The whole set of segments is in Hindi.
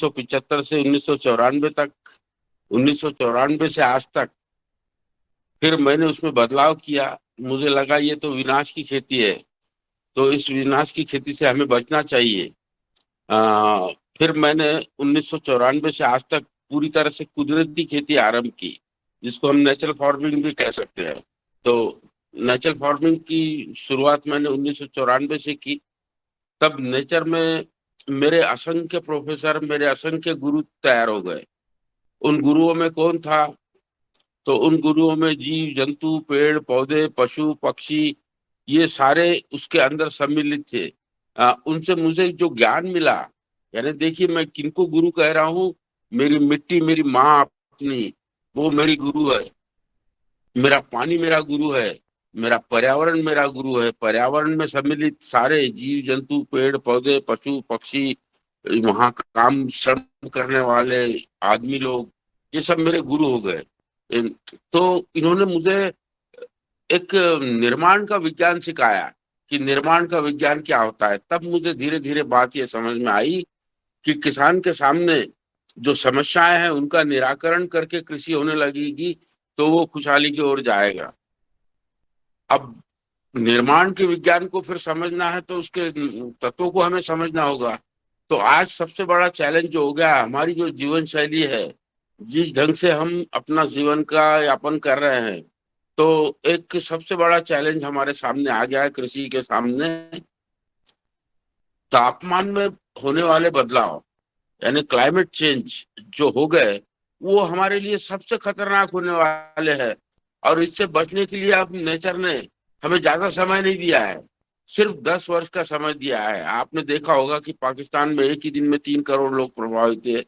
1975 से 1994 तक, 1994 से आज तक फिर मैंने उसमें बदलाव किया। मुझे लगा ये तो विनाश की खेती है, तो इस विनाश की खेती से हमें बचना चाहिए। आ, फिर मैंने 1994 से आज तक पूरी तरह से कुदरती खेती आरंभ की, जिसको हम नेचुरल फार्मिंग भी कह सकते हैं। तो नेचुरल फार्मिंग की शुरुआत मैंने 1994 से की। तब नेचर में मेरे असंख्य प्रोफेसर, मेरे असंख्य गुरु तैयार हो गए। उन गुरुओं में कौन था? तो उन गुरुओं में जीव जंतु, पेड़ पौधे, पशु पक्षी, ये सारे उसके अंदर सम्मिलित थे। उनसे मुझे जो ज्ञान मिला, यानी देखिए मैं किनको गुरु कह रहा हूँ। मेरी मिट्टी, मेरी माँ अपनी, वो मेरी गुरु है। मेरा पानी मेरा गुरु है। मेरा पर्यावरण मेरा गुरु है। पर्यावरण में सम्मिलित सारे जीव जंतु, पेड़ पौधे, पशु पक्षी, वहां काम श्रम करने वाले आदमी लोग, ये सब मेरे गुरु हो गए। तो इन्होंने मुझे एक निर्माण का विज्ञान सिखाया कि निर्माण का विज्ञान क्या होता है। तब मुझे धीरे धीरे बात ये समझ में आई कि किसान के सामने जो समस्याएं हैं उनका निराकरण करके कृषि होने लगेगी, तो वो खुशहाली की ओर जाएगा। अब निर्माण के विज्ञान को फिर समझना है तो उसके तत्वों को हमें समझना होगा। तो आज सबसे बड़ा चैलेंज जो हो गया, हमारी जो जीवन शैली है, जिस ढंग से हम अपना जीवन का यापन कर रहे हैं, तो एक सबसे बड़ा चैलेंज हमारे सामने आ गया है कृषि के सामने। तापमान में होने वाले बदलाव, यानी क्लाइमेट चेंज जो हो गए, वो हमारे लिए सबसे खतरनाक होने वाले हैं। और इससे बचने के लिए अब नेचर ने हमें ज्यादा समय नहीं दिया है, सिर्फ 10 वर्ष का समय दिया है। आपने देखा होगा कि पाकिस्तान में एक ही दिन में 3 करोड़ लोग प्रभावित हुए।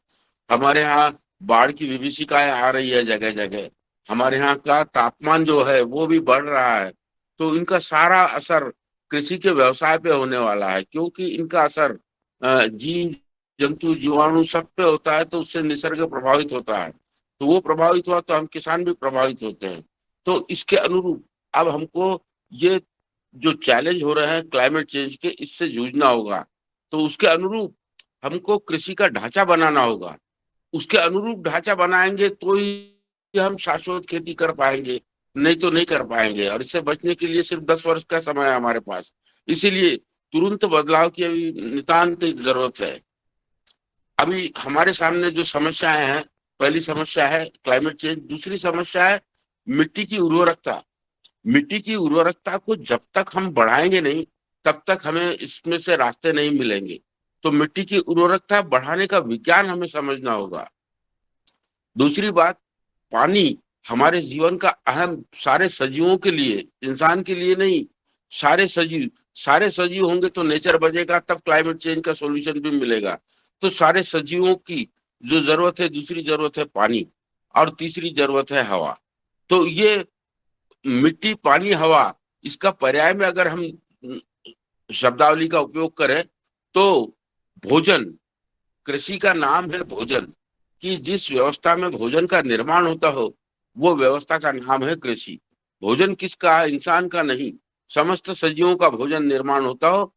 हमारे यहाँ बाढ़ की विभीषिकाएं आ रही है जगह जगह। हमारे यहाँ का तापमान जो है वो भी बढ़ रहा है। तो इनका सारा असर कृषि के व्यवसाय पे होने वाला है, क्योंकि इनका असर जीव जंतु जीवाणु सब पे होता है। तो उससे निसर्ग प्रभावित होता है, तो वो प्रभावित हुआ तो हम किसान भी प्रभावित होते हैं। तो इसके अनुरूप अब हमको ये जो चैलेंज हो रहे हैं क्लाइमेट चेंज के, इससे जूझना होगा। तो उसके अनुरूप हमको कृषि का ढांचा बनाना होगा। उसके अनुरूप ढांचा बनाएंगे तो ही हम शाश्वत खेती कर पाएंगे, नहीं तो नहीं कर पाएंगे। और इससे बचने के लिए सिर्फ 10 वर्ष का समय है हमारे पास। इसीलिए तुरंत बदलाव की अभी नितांत जरूरत है। अभी हमारे सामने जो समस्याएं हैं, पहली समस्या है क्लाइमेट चेंज, दूसरी समस्या है मिट्टी की उर्वरकता। मिट्टी की उर्वरकता को जब तक हम बढ़ाएंगे नहीं, तब तक हमें इसमें से रास्ते नहीं मिलेंगे। तो मिट्टी की उर्वरकता बढ़ाने का विज्ञान हमें समझना होगा। दूसरी बात, पानी हमारे जीवन का अहम, सारे सजीवों के लिए, इंसान के लिए नहीं, सारे सजीव, सारे सजीव होंगे तो नेचर बचेगा, तब क्लाइमेट चेंज का सॉल्यूशन भी मिलेगा। तो सारे सजीवों की जो जरूरत है, दूसरी जरूरत है पानी, और तीसरी जरूरत है हवा। तो ये मिट्टी पानी हवा, इसका पर्याय में अगर हम शब्दावली का उपयोग करें तो भोजन, कृषि का नाम है भोजन। कि जिस व्यवस्था में भोजन का निर्माण होता हो, वो व्यवस्था का नाम है कृषि। भोजन किसका? इंसान का नहीं, समस्त सजीवों का भोजन निर्माण होता हो,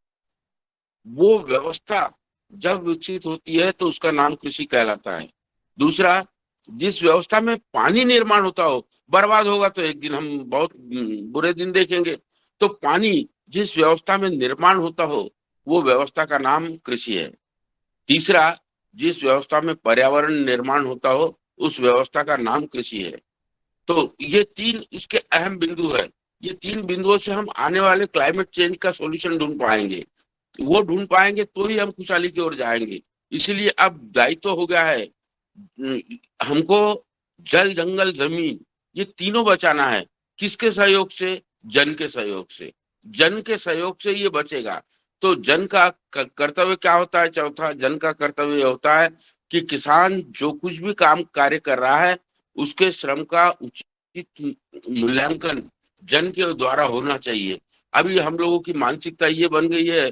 वो व्यवस्था जब विकसित होती है तो उसका नाम कृषि कहलाता है। दूसरा, जिस व्यवस्था में पानी निर्माण होता हो, बर्बाद होगा तो एक दिन हम बहुत बुरे दिन देखेंगे। तो पानी जिस व्यवस्था में निर्माण होता हो, वो व्यवस्था का नाम कृषि है। तीसरा, जिस व्यवस्था में पर्यावरण निर्माण होता हो, उस व्यवस्था का नाम कृषि है। तो ये तीन इसके अहम बिंदु है। ये तीन बिंदुओं से हम आने वाले क्लाइमेट चेंज का सॉल्यूशन ढूंढ पाएंगे। वो ढूंढ पाएंगे तो ही हम खुशहाली की ओर जाएंगे। इसीलिए अब दायित्व हो गया है हमको, जल जंगल जमीन, ये तीनों बचाना है। किसके सहयोग से? जन के सहयोग से। जन के सहयोग से ये बचेगा। तो जन का कर्तव्य क्या होता है? चौथा, जन का कर्तव्य होता है कि किसान जो कुछ भी काम कार्य कर रहा है, उसके श्रम का उचित मूल्यांकन जन के द्वारा होना चाहिए। अभी हम लोगों की मानसिकता ये बन गई है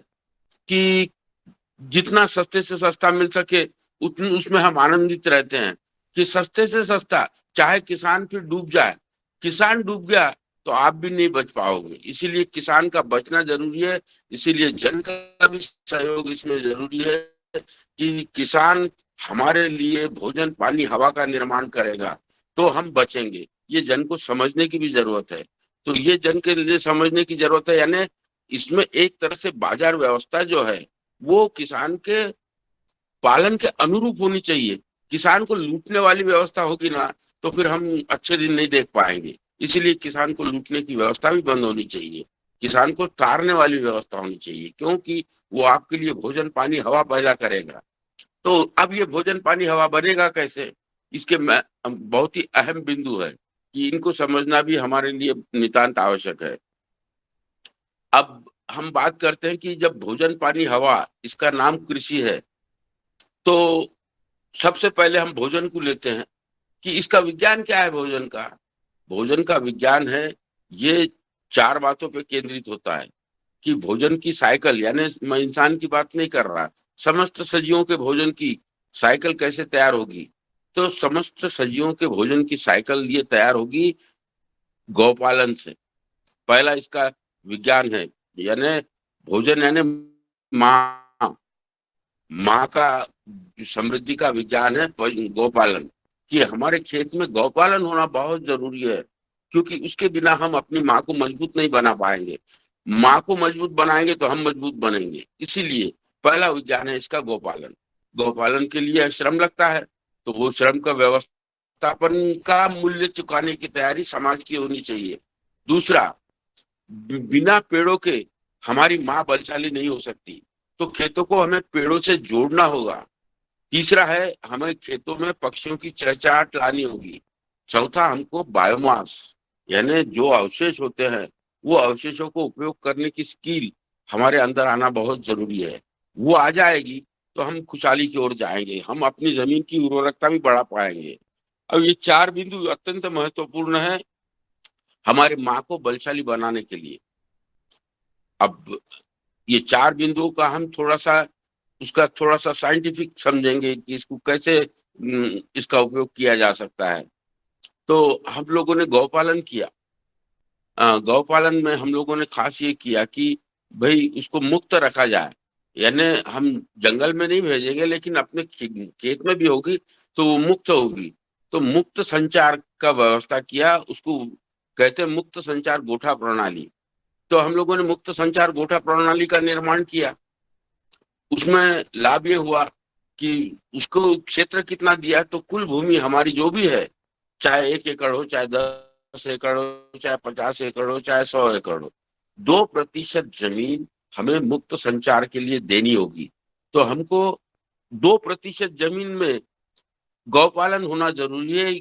कि जितना सस्ते से सस्ता मिल सके उतनी उसमें हम आनंदित रहते हैं, कि सस्ते से सस्ता, चाहे किसान फिर डूब जाए। किसान डूब गया तो आप भी नहीं बच पाओगे। इसीलिए किसान का बचना जरूरी है। इसीलिए जन का भी सहयोग इसमें जरूरी है। कि किसान हमारे लिए भोजन पानी हवा का निर्माण करेगा तो हम बचेंगे, ये जन को समझने की भी जरूरत है। तो ये जन के लिए समझने की जरूरत है, यानी इसमें एक तरह से बाजार व्यवस्था जो है वो किसान के पालन के अनुरूप होनी चाहिए। किसान को लूटने वाली व्यवस्था होगी ना तो फिर हम अच्छे दिन नहीं देख पाएंगे। इसीलिए किसान को लूटने की व्यवस्था भी बंद होनी चाहिए, किसान को तारने वाली व्यवस्था होनी चाहिए, क्योंकि वो आपके लिए भोजन पानी हवा पैदा करेगा। तो अब ये भोजन पानी हवा बनेगा कैसे, इसके बहुत ही अहम बिंदु है कि इनको समझना भी हमारे लिए नितांत आवश्यक है। अब हम बात करते हैं कि जब भोजन पानी हवा इसका नाम कृषि है, तो सबसे पहले हम भोजन को लेते हैं कि इसका विज्ञान क्या है। भोजन का, भोजन का विज्ञान है, ये चार बातों पे केंद्रित होता है कि भोजन की साइकिल, यानी मैं इंसान की बात नहीं कर रहा, समस्त सजीवों के भोजन की साइकिल कैसे तैयार होगी। तो समस्त सजीवों के भोजन की साइकिल ये तैयार होगी गौपालन से। पहला इसका विज्ञान है, यानी भोजन यानी माँ, माँ का समृद्धि का विज्ञान है गौपालन। कि हमारे खेत में गौपालन होना बहुत जरूरी है, क्योंकि उसके बिना हम अपनी माँ को मजबूत नहीं बना पाएंगे। माँ को मजबूत बनाएंगे तो हम मजबूत बनेंगे। इसीलिए पहला विज्ञान है इसका गौपालन। गौपालन के लिए श्रम लगता है, तो वो श्रम का व्यवस्थापन का मूल्य चुकाने की तैयारी समाज की होनी चाहिए। दूसरा, बिना पेड़ों के हमारी माँ बलशाली नहीं हो सकती, तो खेतों को हमें पेड़ों से जोड़ना होगा। तीसरा है, हमें खेतों में पक्षियों की चहचहाट लानी होगी। चौथा, हमको बायोमास यानी जो अवशेष होते हैं वो अवशेषों को उपयोग करने की स्किल हमारे अंदर आना बहुत जरूरी है। वो आ जाएगी तो हम खुशहाली की ओर जाएंगे, हम अपनी जमीन की उर्वरकता भी बढ़ा पाएंगे। अब ये चार बिंदु अत्यंत महत्वपूर्ण है हमारे माँ को बलशाली बनाने के लिए। अब ये चार बिंदुओं का हम थोड़ा सा साइंटिफिक समझेंगे कि इसको कैसे इसका उपयोग किया जा सकता है। तो हम लोगों ने गौपालन किया। गौपालन में हम लोगों ने खास ये किया कि भाई उसको मुक्त रखा जाए, यानी हम जंगल में नहीं भेजेंगे लेकिन अपने खेत में भी होगी तो वो मुक्त होगी। तो मुक्त संचार का व्यवस्था किया, उसको कहते हैं मुक्त संचार गोठा प्रणाली। तो हम लोगों ने मुक्त संचार गोठा प्रणाली का निर्माण किया। उसमें लाभ ये हुआ कि उसको क्षेत्र कितना दिया, तो कुल भूमि हमारी जो भी है, चाहे 1 एकड़ हो, चाहे 10 एकड़ हो, चाहे 50 एकड़ हो, चाहे 100 एकड़ हो, 2% जमीन हमें मुक्त संचार के लिए देनी होगी। तो हमको 2% जमीन में गौपालन होना जरूरी है।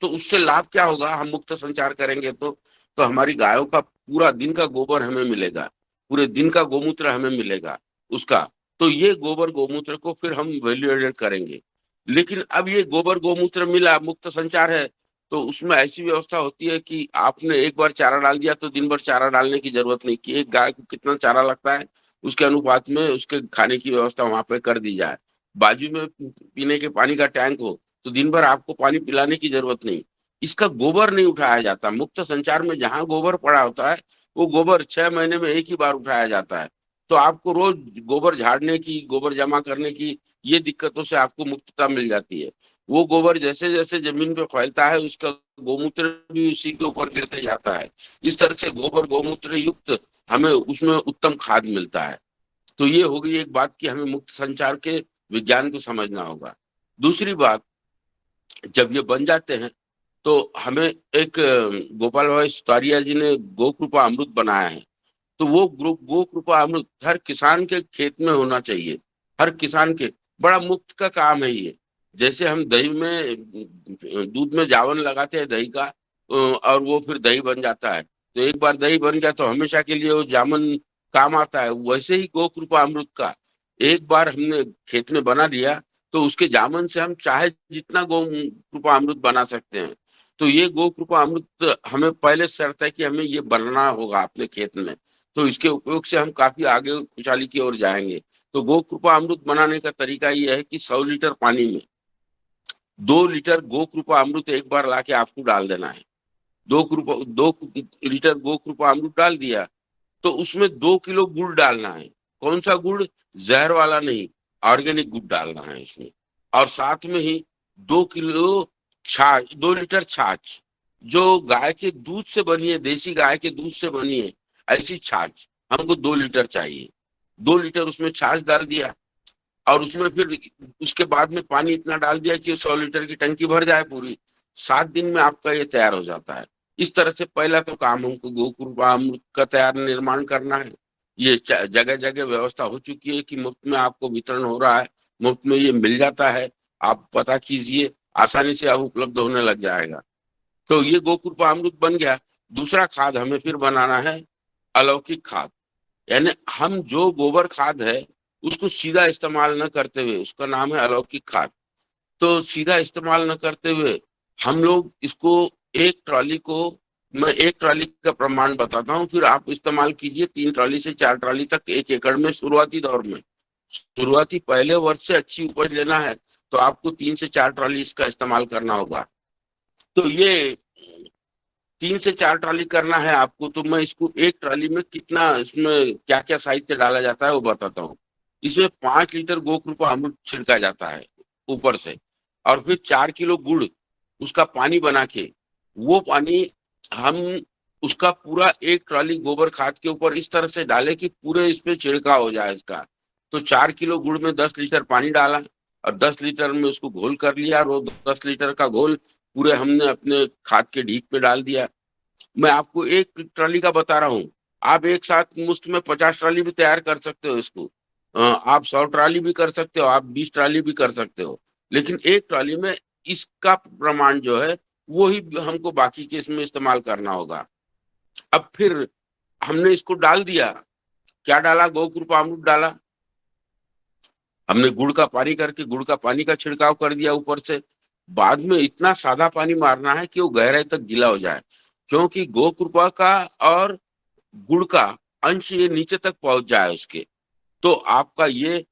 तो उससे लाभ क्या होगा, हम मुक्त संचार करेंगे तो हमारी गायों का पूरा दिन का गोबर हमें मिलेगा, पूरे दिन का गोमूत्र हमें मिलेगा उसका। तो ये गोबर गोमूत्र को फिर हम वैल्यू एडेड करेंगे। लेकिन अब ये गोबर गोमूत्र मिला, मुक्त संचार है, तो उसमें ऐसी व्यवस्था होती है कि आपने एक बार चारा डाल दिया तो दिन भर चारा डालने की जरूरत नहीं, कि एक गाय को कितना चारा लगता है उसके अनुपात में उसके खाने की व्यवस्था वहां पे कर दी जाए। बाजू में पीने के पानी का टैंक हो तो दिन भर आपको पानी पिलाने की जरूरत नहीं। इसका गोबर नहीं उठाया जाता। मुक्त संचार में जहां गोबर पड़ा होता है वो गोबर 6 महीने में एक ही बार उठाया जाता है। तो आपको रोज गोबर झाड़ने की, गोबर जमा करने की ये दिक्कतों से आपको मुक्तता मिल जाती है। वो गोबर जैसे जैसे जमीन पे फैलता है उसका गोमूत्र भी उसी के ऊपर गिरते जाता है। इस तरह से गोबर गोमूत्र युक्त हमें उसमें उत्तम खाद मिलता है। तो ये हो गई एक बात कि हमें मुक्त संचार के विज्ञान को समझना होगा। दूसरी बात, जब ये बन जाते हैं तो हमें एक गोपाल भाई सुतारिया जी ने गो कृपा अमृत बनाया है। तो वो गो कृपा अमृत हर किसान के खेत में होना चाहिए। हर किसान के, बड़ा मुफ्त का काम है ये। जैसे हम दही में दूध में जावन लगाते हैं दही का, और वो फिर दही बन जाता है, तो एक बार दही बन गया तो हमेशा के लिए वो जामन काम आता है। वैसे ही गो कृपा अमृत का एक बार हमने खेत में बना लिया तो उसके जामन से हम चाहे जितना गो कृपा अमृत बना सकते हैं। तो ये गो कृपा अमृत हमें पहले शर्त है कि हमें ये बनाना होगा अपने खेत में। तो इसके उपयोग से हम काफी आगे खुशहाली की ओर जाएंगे। तो गो कृपा अमृत बनाने का तरीका ये है कि 100 लीटर पानी में 2 लीटर गो कृपा अमृत एक बार लाके आपको डाल देना है। 2 लीटर गो कृपा अमृत डाल दिया तो उसमें 2 किलो गुड़ डालना है। कौन सा गुड़, जहर वाला नहीं, ऑर्गेनिक गुड़ डालना है इसमें। और साथ में ही 2 किलो छाछ, 2 लीटर छाछ जो गाय के दूध से बनी है, देसी गाय के दूध से बनी है, ऐसी छाछ हमको 2 लीटर चाहिए। 2 लीटर उसमें छाछ डाल दिया, और उसमें फिर उसके बाद में पानी इतना डाल दिया कि 100 लीटर की टंकी भर जाए पूरी। 7 दिन में आपका ये तैयार हो जाता है। इस तरह से पहला तो काम हमको गोकृपामृत का तैयार निर्माण करना है। ये जगह जगह व्यवस्था हो चुकी है कि मुफ्त में आपको वितरण हो रहा है, मुफ्त में ये मिल जाता है। आप पता कीजिए, आसानी से अब उपलब्ध होने लग जाएगा। तो ये गोकृपामृत बन गया। दूसरा खाद हमें फिर बनाना है अलौकिक खाद। यानी हम जो गोबर खाद है उसको सीधा इस्तेमाल न करते हुए, उसका नाम है अलौकिक खाद। तो सीधा इस्तेमाल न करते हुए हम लोग इसको, एक ट्रॉली को, मैं एक ट्रॉली का प्रमाण बताता हूँ, फिर आप इस्तेमाल कीजिए 3 ट्रॉली से 4 ट्रॉली तक 1 एकड़ में शुरुआती दौर में। शुरुआती पहले वर्ष से अच्छी उपज लेना है तो आपको 3 से 4 ट्रॉली इसका इस्तेमाल करना होगा। तो ये 3 से 4 ट्रॉली करना है आपको, तो मैं इसको एक ट्रॉली में कितना, इसमें क्या क्या साहित्य डाला जाता है वो बताता हूँ। इसमें 5 लीटर गोकृपा अमृत छिड़का जाता है ऊपर से, और फिर 4 किलो गुड़, उसका पानी बना के, वो पानी हम उसका पूरा एक ट्रॉली गोबर खाद के ऊपर इस तरह से डाले कि पूरे इस पे छिड़काव हो जाए इसका। तो 4 किलो गुड़ में 10 लीटर पानी डाला, और 10 लीटर में उसको घोल कर लिया, और वो 10 लीटर का घोल पूरे हमने अपने खाद के ढीक पे डाल दिया। मैं आपको एक ट्रॉली का बता रहा हूँ, आप एक साथ मुफ्त में 50 ट्रॉली भी तैयार कर सकते हो इसको। आप 100 ट्रॉली भी कर सकते हो, आप 20 ट्रॉली भी कर सकते हो, लेकिन एक ट्रॉली में इसका प्रमाण जो है वो ही हमको बाकी के इसमें इस्तेमाल करना होगा। अब फिर हमने इसको डाल दिया, क्या डाला, गोकृपामृत डाला, हमने गुड़ का पानी करके गुड़ का पानी का छिड़काव कर दिया ऊपर से। बाद में इतना सादा पानी मारना है कि वो गहराई तक गीला हो जाए, क्योंकि गोकृपा का और गुड़ का अंश ये नीचे तक पहुंच जाए उसके। तो आपका ये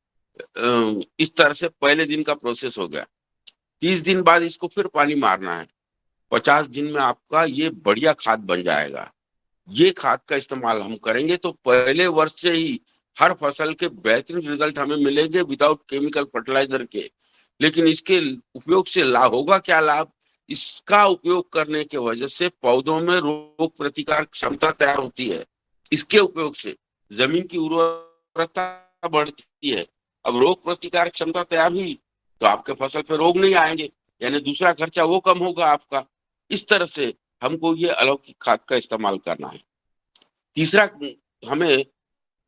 इस तरह से पहले दिन का प्रोसेस हो गया। 30 दिन बाद इसको फिर पानी मारना है। 50 दिन में आपका ये बढ़िया खाद बन जाएगा। ये खाद का इस्तेमाल हम करेंगे तो पहले वर्ष से ही हर फसल के बेहतरीन रिजल्ट हमें मिलेंगे विदाउट केमिकल फर्टिलाइजर के। लेकिन इसके उपयोग से लाभ होगा क्या, लाभ, इसका उपयोग करने की वजह से पौधों में रोग प्रतिकार क्षमता तैयार होती है। इसके उपयोग से जमीन की उर्वरता बढ़ती है। अब रोग प्रतिकार क्षमता तैयार हुई तो आपके फसल पे रोग नहीं आएंगे, यानी दूसरा खर्चा वो कम होगा आपका। इस तरह से हमको ये अलौकिक खाद का इस्तेमाल करना है। तीसरा, हमें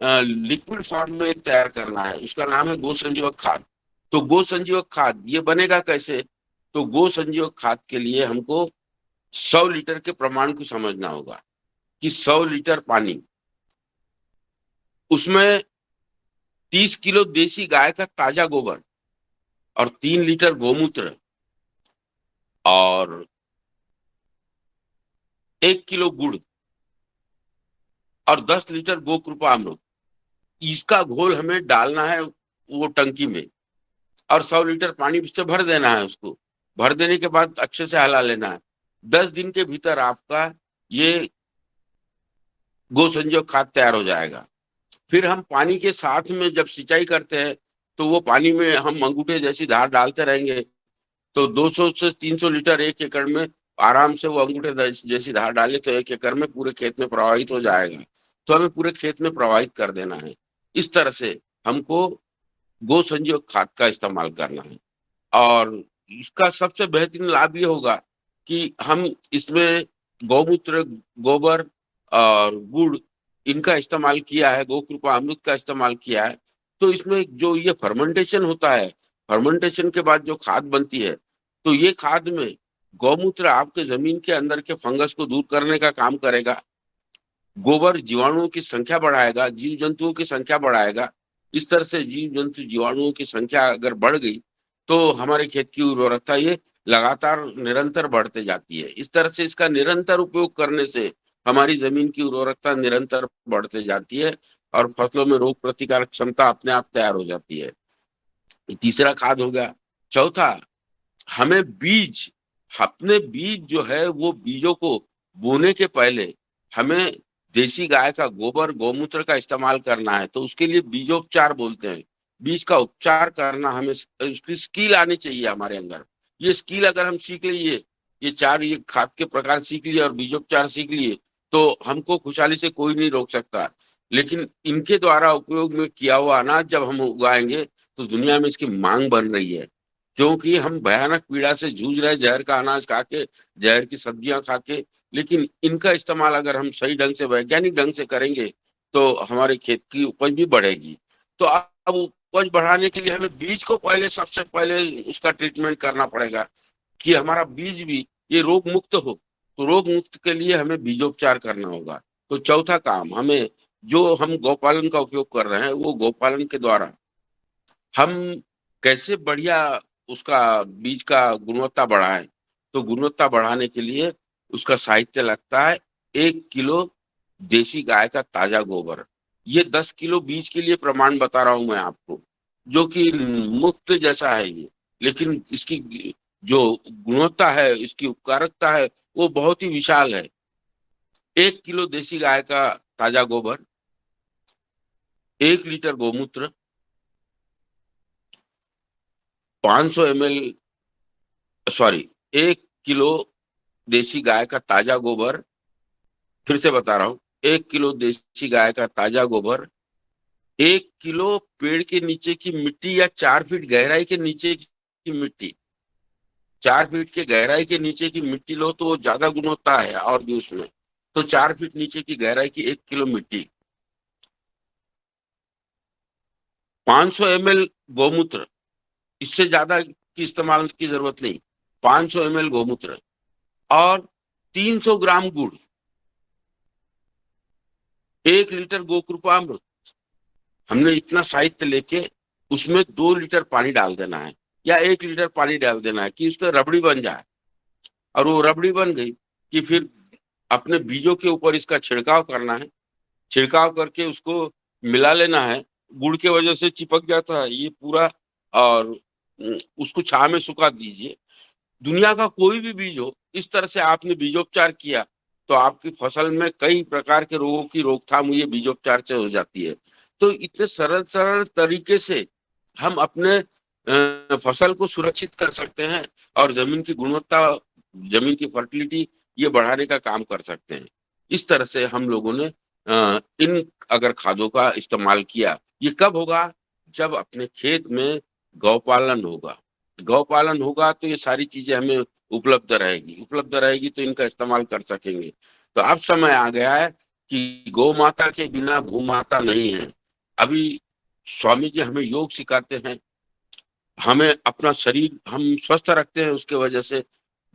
लिक्विड फॉर्म में तैयार करना है, उसका नाम है गो संजीवक खाद। तो गो संजीवक खाद ये बनेगा कैसे, तो गो संजीवक खाद के लिए हमको 100 लीटर के प्रमाण को समझना होगा कि 100 लीटर पानी, उसमें 30 किलो देसी गाय का ताजा गोबर, और 3 लीटर गोमूत्र, और 1 किलो गुड़, और 10 लीटर गोकृपा अमृत, इसका घोल हमें डालना है वो टंकी में, और 100 लीटर पानी से भर देना है उसको। भर देने के बाद अच्छे से हिला लेना है। 10 दिन के भीतर आपका ये गो संजीवक खाद तैयार हो जाएगा। फिर हम पानी के साथ में जब सिंचाई करते हैं तो वो पानी में हम अंगूठे जैसी धार डालते रहेंगे, तो 200 से 300 लीटर 1 एकड़ में आराम से वो अंगूठे जैसी धार डाले तो 1 एकड़ में पूरे खेत में प्रवाहित हो जाएगा। तो हमें पूरे खेत में प्रवाहित कर देना है। इस तरह से हमको गो संजीवक खाद का इस्तेमाल करना है। और इसका सबसे बेहतरीन लाभ ये होगा कि हम इसमें गौमूत्र, गोबर और गुड़, इनका इस्तेमाल किया है, गोकृपा अमृत का इस्तेमाल किया है। तो इसमें जो ये फर्मेंटेशन होता है, फर्मेंटेशन के बाद जो खाद बनती है, तो ये खाद में गौमूत्र आपके जमीन के अंदर के फंगस को दूर करने का काम करेगा। गोबर जीवाणुओं की संख्या बढ़ाएगा, जीव जंतुओं की संख्या बढ़ाएगा। इस तरह से जीव जंतु जीवाणुओं की संख्या अगर बढ़ गई तो हमारे खेत की उर्वरकता ये लगातार निरंतर बढ़ते जाती है। इस तरह से इसका निरंतर उपयोग करने से हमारी जमीन की उर्वरकता निरंतर बढ़ते जाती है, और फसलों में रोग प्रतिकारक क्षमता अपने आप तैयार हो जाती है। तीसरा खाद हो गया। चौथा, हमें अपने बीज जो है वो बीजों को बोने के पहले हमें देसी गाय का गोबर गौमूत्र का इस्तेमाल करना है तो उसके लिए बीजोपचार बोलते हैं। बीज का उपचार करना, हमें उसकी स्किल आनी चाहिए हमारे अंदर। ये स्किल अगर हम सीख लिए, ये खाद के प्रकार सीख लिए और बीजोपचार सीख लिए, तो हमको खुशहाली से कोई नहीं रोक सकता। लेकिन इनके द्वारा उपयोग में किया हुआ अनाज जब हम उगाएंगे तो दुनिया में इसकी मांग बन रही है, क्योंकि हम भयानक पीड़ा से जूझ रहे हैं, जहर का अनाज खा के, जहर की सब्जियां खा के। लेकिन इनका इस्तेमाल अगर हम सही ढंग से, वैज्ञानिक ढंग से करेंगे तो हमारे खेत की उपज भी बढ़ेगी। तो अब उपज बढ़ाने के लिए हमें बीज को पहले, सबसे पहले उसका ट्रीटमेंट करना पड़ेगा कि हमारा बीज भी ये रोग मुक्त हो। तो रोग मुक्त के लिए हमें बीजोपचार करना होगा। तो चौथा काम हमें, जो हम गौपालन का उपयोग कर रहे हैं, वो गौपालन के द्वारा हम कैसे बढ़िया उसका बीज का गुणवत्ता बढ़ाएं। तो गुणवत्ता बढ़ाने के लिए उसका साहित्य लगता है 1 किलो देसी गाय का ताजा गोबर। ये 10 किलो बीज के लिए प्रमाण बता रहा हूं मैं आपको, जो कि मुफ्त जैसा है ये, लेकिन इसकी जो गुणवत्ता है, इसकी उपकारकता है, वो बहुत ही विशाल है। 1 किलो देसी गाय का ताजा गोबर, 1 लीटर गोमूत्र, 500 ml, सॉरी, 1 किलो देसी गाय का ताजा गोबर, फिर से बता रहा हूं, 1 किलो देसी गाय का ताजा गोबर, 1 किलो पेड़ के नीचे की मिट्टी या 4 फीट गहराई के नीचे की मिट्टी। 4 फीट के गहराई के नीचे की मिट्टी लो तो वो ज्यादा गुणवत्ता है और भी उसमें। तो 4 फीट नीचे की गहराई की 1 किलो मिट्टी, 500 ml गौमूत्र, इससे ज्यादा की इस्तेमाल की जरूरत नहीं। 500 ml गौमूत्र और 300 ग्राम गुड़, 1 लीटर गोकृपामृत। हमने इतना साहित्य लेके उसमें 2 लीटर पानी डाल देना है या 1 लीटर पानी डाल देना है कि उसका रबड़ी बन जाए। और वो रबड़ी बन गई कि फिर अपने बीजों के ऊपर इसका छिड़काव करना है। छिड़काव करके उसको मिला लेना है। गुड़ के वजह से चिपक जाता है ये पूरा। और उसको छाव में सुखा दीजिए। दुनिया का कोई भी बीज हो, इस तरह से आपने बीजोपचार किया तो आपकी फसल में कई प्रकार के रोगों की रोकथाम ये बीजोपचार से हो जाती है। तो इतने सरल सरल तरीके से हम अपने फसल को सुरक्षित कर सकते हैं और जमीन की गुणवत्ता, जमीन की फर्टिलिटी ये बढ़ाने का काम कर सकते हैं। इस तरह से हम लोगों ने इन अगर खादों का इस्तेमाल किया, ये कब होगा? जब अपने खेत में गौपालन होगा। गौपालन होगा तो ये सारी चीजें हमें उपलब्ध रहेगी तो इनका इस्तेमाल कर सकेंगे। तो अब समय आ गया है कि गौ माता के बिना भू माता नहीं है। अभी स्वामी जी हमें योग सिखाते हैं, हमें अपना शरीर हम स्वस्थ रखते हैं उसके वजह से।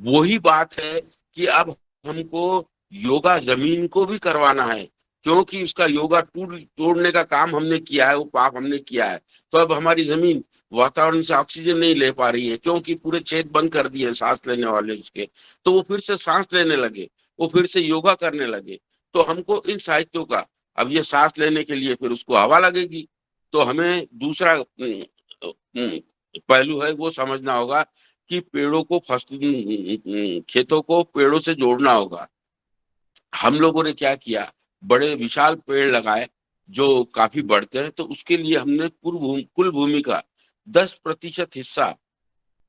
वही बात है कि अब हमको योगा जमीन को भी करवाना है, क्योंकि उसका योगा तोड़ने का काम हमने किया है, वो पाप हमने किया है। तो अब हमारी जमीन वातावरण से ऑक्सीजन नहीं ले पा रही है, क्योंकि पूरे छेद बंद कर दिए सांस लेने वाले उसके। तो वो फिर से सांस लेने लगे, वो फिर से योगा करने लगे। तो हमको इन साहित्यों का, अब ये सांस लेने के लिए फिर उसको हवा लगेगी, तो हमें दूसरा पहलू है वो समझना होगा कि पेड़ों को खेतों को पेड़ों से जोड़ना होगा। हम लोगों ने क्या किया, बड़े विशाल पेड़ लगाए जो काफी बढ़ते हैं, तो उसके लिए हमने कुल भूमि का 10% हिस्सा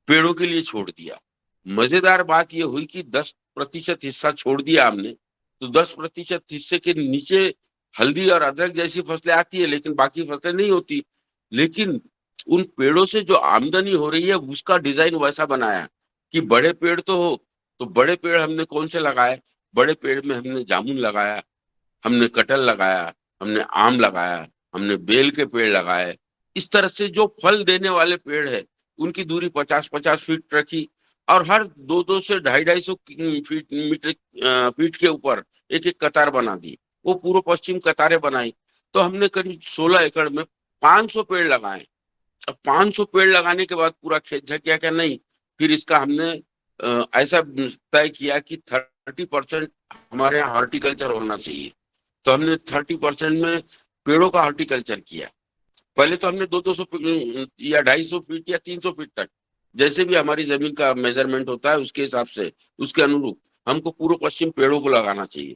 पेड़ों के लिए छोड़ दिया। मजेदार बात यह हुई कि 10% हिस्सा छोड़ दिया हमने, तो 10% हिस्से के नीचे हल्दी और अदरक जैसी फसलें आती है, लेकिन बाकी फसलें नहीं होती। लेकिन उन पेड़ों से जो आमदनी हो रही है उसका डिजाइन वैसा बनाया कि बड़े पेड़ तो हो। तो बड़े पेड़ हमने कौन से लगाए? बड़े पेड़ में हमने जामुन लगाया, हमने कटहल लगाया, हमने आम लगाया, हमने बेल के पेड़ लगाए। इस तरह से जो फल देने वाले पेड़ है उनकी दूरी 50-50 फीट रखी, और हर 200 से 250-250 फीट के ऊपर एक एक कतार बना दी। वो पूर्व पश्चिम कतारें बनाई। तो हमने करीब 16 एकड़ में 500 पेड़ लगाए। अब 500 पेड़ लगाने के बाद पूरा खेत झक गया क्या? नहीं। फिर इसका हमने ऐसा तय किया कि 30% हमारे यहाँ हॉर्टिकल्चर होना चाहिए। तो हमने 30% में पेड़ों का हॉर्टिकल्चर किया। पहले तो हमने 200 या 250 फीट या 300 फीट तक, जैसे भी हमारी जमीन का मेजरमेंट होता है उसके हिसाब से, उसके अनुरूप हमको पूर्व पश्चिम पेड़ों को लगाना चाहिए।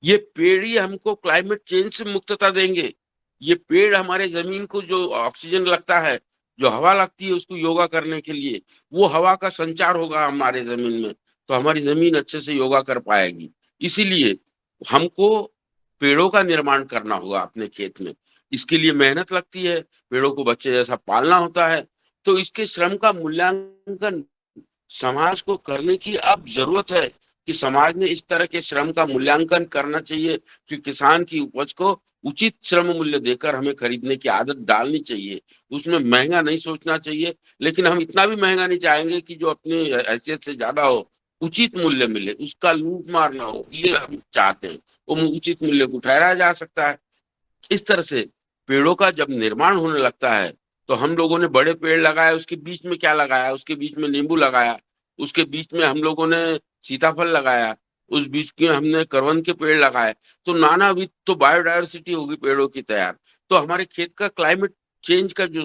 ये पेड़ ही हमको क्लाइमेट चेंज से मुक्तता देंगे। ये पेड़ हमारे जमीन को जो ऑक्सीजन लगता है, जो हवा लगती है उसको योगा करने के लिए, वो हवा का संचार होगा हमारे जमीन में, तो हमारी जमीन अच्छे से योगा कर पाएगी। इसीलिए हमको पेड़ों का निर्माण करना होगा अपने खेत में। इसके लिए मेहनत लगती है, पेड़ों को बच्चे जैसा पालना होता है। तो इसके श्रम का मूल्यांकन समाज को करने की अब जरूरत है कि समाज ने इस तरह के श्रम का मूल्यांकन करना चाहिए कि किसान की उपज को उचित श्रम मूल्य देकर हमें खरीदने की आदत डालनी चाहिए। उसमें महंगा नहीं सोचना चाहिए, लेकिन हम इतना भी महंगा नहीं चाहेंगे कि जो अपनी हैसियत से ज्यादा हो, उचित मूल्य मिले, उसका लूट मार ना हो, ये हम चाहते हैं। वो उचित मूल्य को ठहराया जा सकता है। इस तरह से पेड़ों का जब निर्माण होने लगता है, तो हम लोगों ने बड़े पेड़ लगाए, उसके बीच में क्या लगाया, उसके बीच में नींबू लगाया, उसके बीच में हम लोगों ने सीताफल लगाया, उस बीच में हमने करवन के पेड़ लगाए। तो नानाविध तो बायोडायवर्सिटी होगी पेड़ों की तैयार। तो हमारे खेत का क्लाइमेट चेंज का जो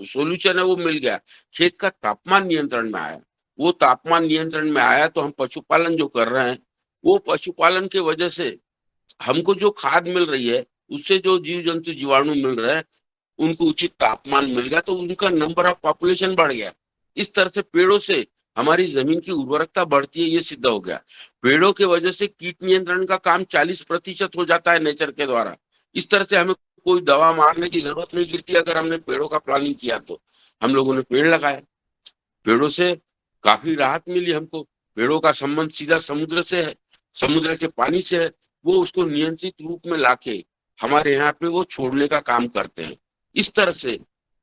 सोल्यूशन है वो मिल गया। खेत का तापमान नियंत्रण में आया। वो तापमान नियंत्रण में आया तो हम पशुपालन जो कर रहे हैं, वो पशुपालन के वजह से हमको जो खाद मिल रही है, उससे जो जीव जंतु जीवाणु मिल रहे हैं, उनको उचित तापमान मिल गया तो उनका नंबर ऑफ पॉपुलेशन बढ़ गया। इस तरह से पेड़ों से हमारी जमीन की उर्वरकता बढ़ती है, ये सिद्ध हो गया। पेड़ों के वजह से कीट नियंत्रण का काम 40% हो जाता है नेचर के द्वारा। इस तरह से हमें कोई दवा मारने की जरूरत नहीं गिरती अगर हमने पेड़ों का प्लानिंग किया तो। हम लोगों ने पेड़ लगाए, पेड़ों से काफी राहत मिली हमको। पेड़ों का संबंध सीधा समुद्र से है, समुद्र के पानी से है। वो उसको नियंत्रित रूप में लाके हमारे यहाँ पे वो छोड़ने का काम करते हैं। इस तरह से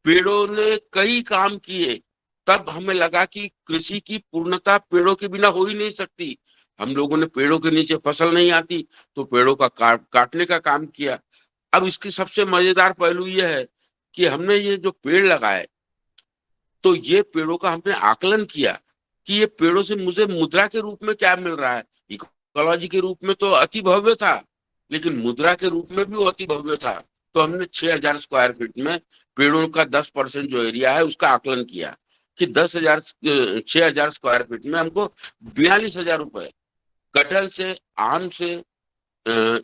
पेड़ों ने कई काम किए। तब हमें लगा कि कृषि की पूर्णता पेड़ों के बिना हो ही नहीं सकती। हम लोगों ने पेड़ों के नीचे फसल नहीं आती, तो पेड़ों का काटने का काम किया। अब इसकी सबसे मजेदार पहलू ये है कि हमने ये जो पेड़ लगाए, तो ये पेड़ों का हमने आकलन किया कि ये पेड़ों से मुझे मुद्रा के रूप में क्या मिल रहा है। इकोलॉजी के रूप में तो अति भव्य था, लेकिन मुद्रा के रूप में भी वो अति भव्य था। तो हमने 6,000 स्क्वायर फीट में पेड़ों का 10% जो एरिया है उसका आकलन किया कि 6,000 स्क्वायर फीट में हमको 42,000 रुपए कटहल से, आम से,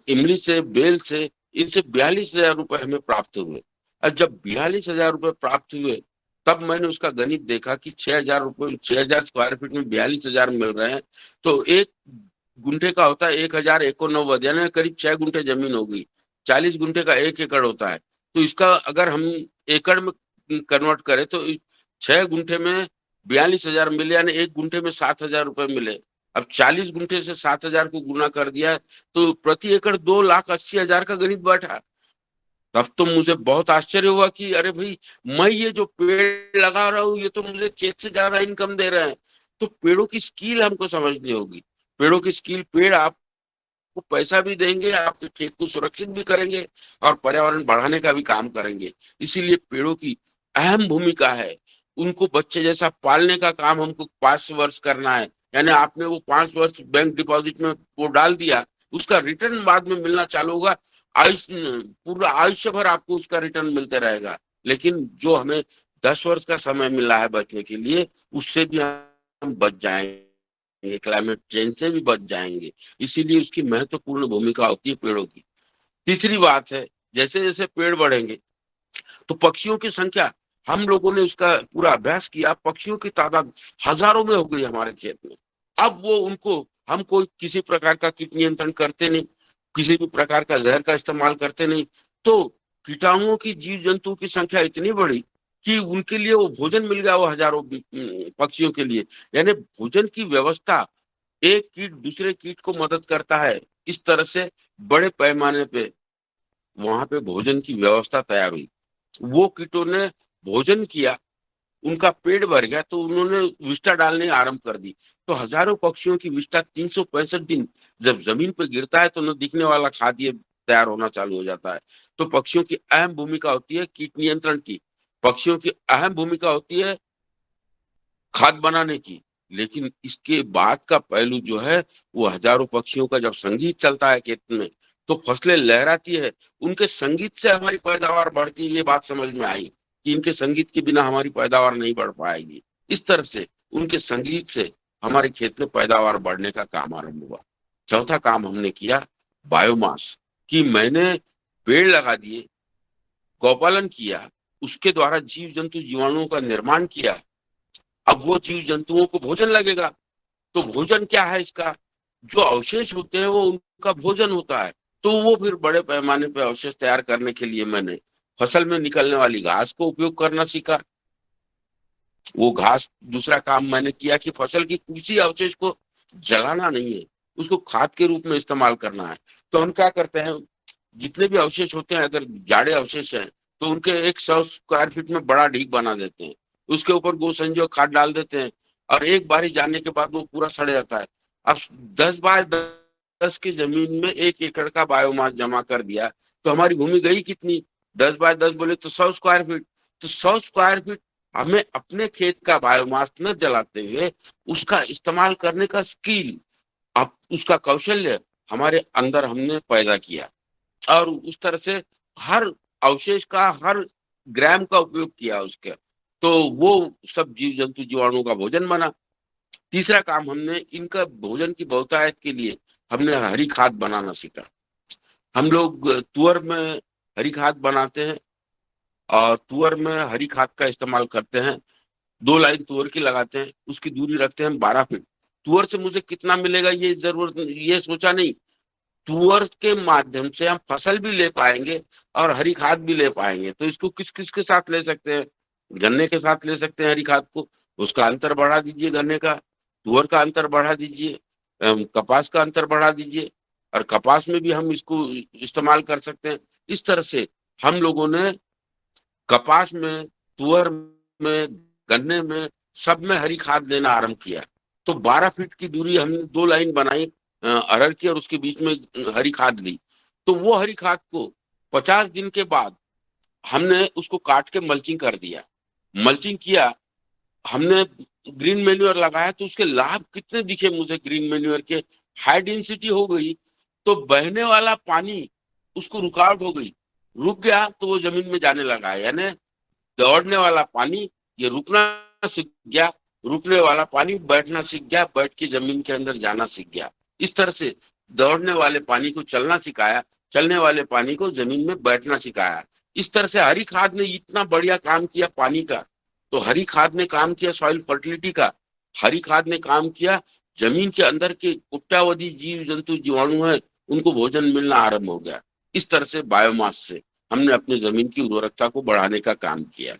इमली से, बेल से, इनसे 42,000 रुपए हमें प्राप्त हुए। और जब 42,000 रुपए प्राप्त हुए, तब मैंने उसका गणित देखा कि 6,000 रुपए, 6,000 स्क्वायर फीट में 42,000 मिल रहे हैं, तो एक गुंठे का होता है 1,000 एको 9 यानी करीब 6 गुंठे जमीन होगी। 40 गुंठे का 1 एकड़ होता है। तो इसका अगर हम एकड़ में कन्वर्ट करें तो 6 गुंठे में 42,000 मिले, यानी 1 गुंठे में 7,000 रुपए मिले। अब 40 गुंठे से 7,000 को गुना कर दिया तो प्रति एकड़ 2,80,000 का गणित बैठा। तब तो मुझे बहुत आश्चर्य हुआ कि अरे भाई, मैं ये जो पेड़ लगा रहा हूँ ये तो मुझे खेत से ज्यादा इनकम दे रहे हैं। तो पेड़ों की स्किल हमको समझनी होगी। पेड़ों की स्किल, पेड़ आपको पैसा भी देंगे, आपके खेत को सुरक्षित भी करेंगे और पर्यावरण बढ़ाने का भी काम करेंगे। इसीलिए पेड़ों की अहम भूमिका है। उनको बच्चे जैसा पालने का काम हमको 5 वर्ष करना है। यानी आपने वो 5 वर्ष बैंक डिपॉजिट में वो डाल दिया, उसका रिटर्न बाद में मिलना चालू होगा। आयुष्य, पूरा आयुष्य भर आपको उसका रिटर्न मिलते रहेगा। लेकिन जो हमें 10 वर्ष का समय मिला है बचने के लिए, उससे भी हम बच जाएंगे, क्लाइमेट चेंज से भी बच जाएंगे। इसीलिए उसकी महत्वपूर्ण भूमिका होती है पेड़ों की। तीसरी बात है, जैसे जैसे पेड़ बढ़ेंगे तो पक्षियों की संख्या, हम लोगों ने उसका पूरा अभ्यास किया, पक्षियों की तादाद हजारों में हो गई हमारे खेत में। अब वो उनको हम कोई किसी प्रकार का कीट नियंत्रण करते नहीं, किसी भी प्रकार का जहर का इस्तेमाल करते नहीं। तो कीटाणुओं की, जीव जंतुओं की संख्या इतनी बढ़ी कि उनके लिए वो भोजन मिल गया, वो हजारों पक्षियों के लिए। यानी भोजन की व्यवस्था, एक कीट दूसरे कीट को मदद करता है। इस तरह से बड़े पैमाने पे वहां पे भोजन की व्यवस्था तैयार हुई। वो कीटों ने भोजन किया, उनका पेट भर गया, तो उन्होंने विष्ठा डालने आरंभ कर दी। तो हजारों पक्षियों की विष्ठा 365 दिन जब जमीन पर गिरता है तो न दिखने वाला खाद्य तैयार होना चालू हो जाता है। तो पक्षियों की अहम भूमिका होती है कीट नियंत्रण की, पक्षियों की अहम भूमिका होती है खाद बनाने की। लेकिन इसके बाद का पहलू जो है, वो हजारों पक्षियों का जब संगीत चलता है खेत में, तो फसलें लहराती है। उनके संगीत से हमारी पैदावार बढ़ती है, ये बात समझ में आई कि इनके संगीत के बिना हमारी पैदावार नहीं बढ़ पाएगी। इस तरह से उनके संगीत से हमारे खेत में पैदावार बढ़ने का काम आरंभ हुआ। चौथा काम हमने किया, बायोमास, कि मैंने पेड़ लगा दिए, गौपालन किया, उसके द्वारा जीव जंतु जीवाणुओं का निर्माण किया, अब वो जीव जंतुओं को भोजन लगेगा। तो भोजन क्या है इसका, जो अवशेष होते हैं वो उनका भोजन होता है। तो वो फिर बड़े पैमाने पे अवशेष तैयार करने के लिए मैंने फसल में निकलने वाली घास को उपयोग करना सीखा। वो घास, दूसरा काम मैंने किया कि फसल की किसी अवशेष को जलाना नहीं है, उसको खाद के रूप में इस्तेमाल करना है। तो हम क्या करते हैं, जितने भी अवशेष होते हैं, अगर जाड़े अवशेष हैं तो उनके एक 100 स्क्वायर फीट में बड़ा ढीक बना देते हैं, उसके ऊपर गोसंजय खाद डाल देते हैं, और एक बारी जाने के बाद वो पूरा सड़ जाता है। अब 10 बाय 10 की जमीन में 1 एकड़ का बायोमास जमा कर दिया, तो हमारी भूमि गई कितनी, 10 बाय 10 बोले तो 100 स्क्वायर फीट। तो 100 स्क्वायर फीट हमें अपने खेत का बायोमास न जलाते हुए उसका इस्तेमाल करने का स्किल, अब उसका कौशल्य हमारे अंदर हमने पैदा किया, और उस तरह से हर अवशेष का, हर ग्राम का उपयोग किया उसके, तो वो सब जीव जंतु जीवाणुओं का भोजन बना। तीसरा काम, हमने इनका भोजन की बहुतायत के लिए हमने हरी खाद बनाना सीखा। हम लोग तुअर में हरी खाद बनाते हैं, और तुअर में हरी खाद का इस्तेमाल करते हैं। 2 लाइन तुअर की लगाते हैं, उसकी दूरी रखते हैं 12 फीट। तुअर से मुझे कितना मिलेगा ये जरूरत, ये सोचा नहीं, तुअर के माध्यम से हम फसल भी ले पाएंगे और हरी खाद भी ले पाएंगे। तो इसको किस किस के साथ ले सकते हैं, गन्ने के साथ ले सकते हैं हरी खाद को, उसका अंतर बढ़ा दीजिए, गन्ने का तुअर का अंतर बढ़ा दीजिए, कपास का अंतर बढ़ा दीजिए, और कपास में भी हम इसको इस्तेमाल कर सकते हैं। इस तरह से हम लोगों ने कपास में, तुअर में, गन्ने में, सब में हरी खाद देना आरंभ किया। तो 12 फीट की दूरी हमने 2 लाइन बनाई अरहर की, और उसके बीच में हरी खाद दी। तो वो हरी खाद को 50 दिन के बाद हमने उसको काट के मल्चिंग कर दिया। मल्चिंग किया, हमने ग्रीन मेन्योर लगाया, तो उसके लाभ कितने दिखे मुझे ग्रीन मेन्योर के, हाई डेंसिटी हो गई, तो बहने वाला पानी उसको रुकावट हो गई, रुक गया तो वो जमीन में जाने लगा, यानी दौड़ने वाला पानी ये रुकना सीख गया, रुकने वाला पानी बैठना सीख गया, बैठ के जमीन के अंदर जाना सीख गया। इस तरह से दौड़ने वाले पानी को चलना सिखाया, चलने वाले पानी को जमीन में बैठना सिखाया। इस तरह से हरी खाद ने इतना बढ़िया काम किया पानी का। तो हरी खाद ने काम किया सॉइल फर्टिलिटी का, हरी खाद ने काम किया जमीन के अंदर के कुट्टावधि जीव जंतु जीवाणु है उनको भोजन मिलना आरंभ हो गया। इस तरह से बायोमास से हमने अपनी जमीन की उर्वरकता को बढ़ाने का काम किया।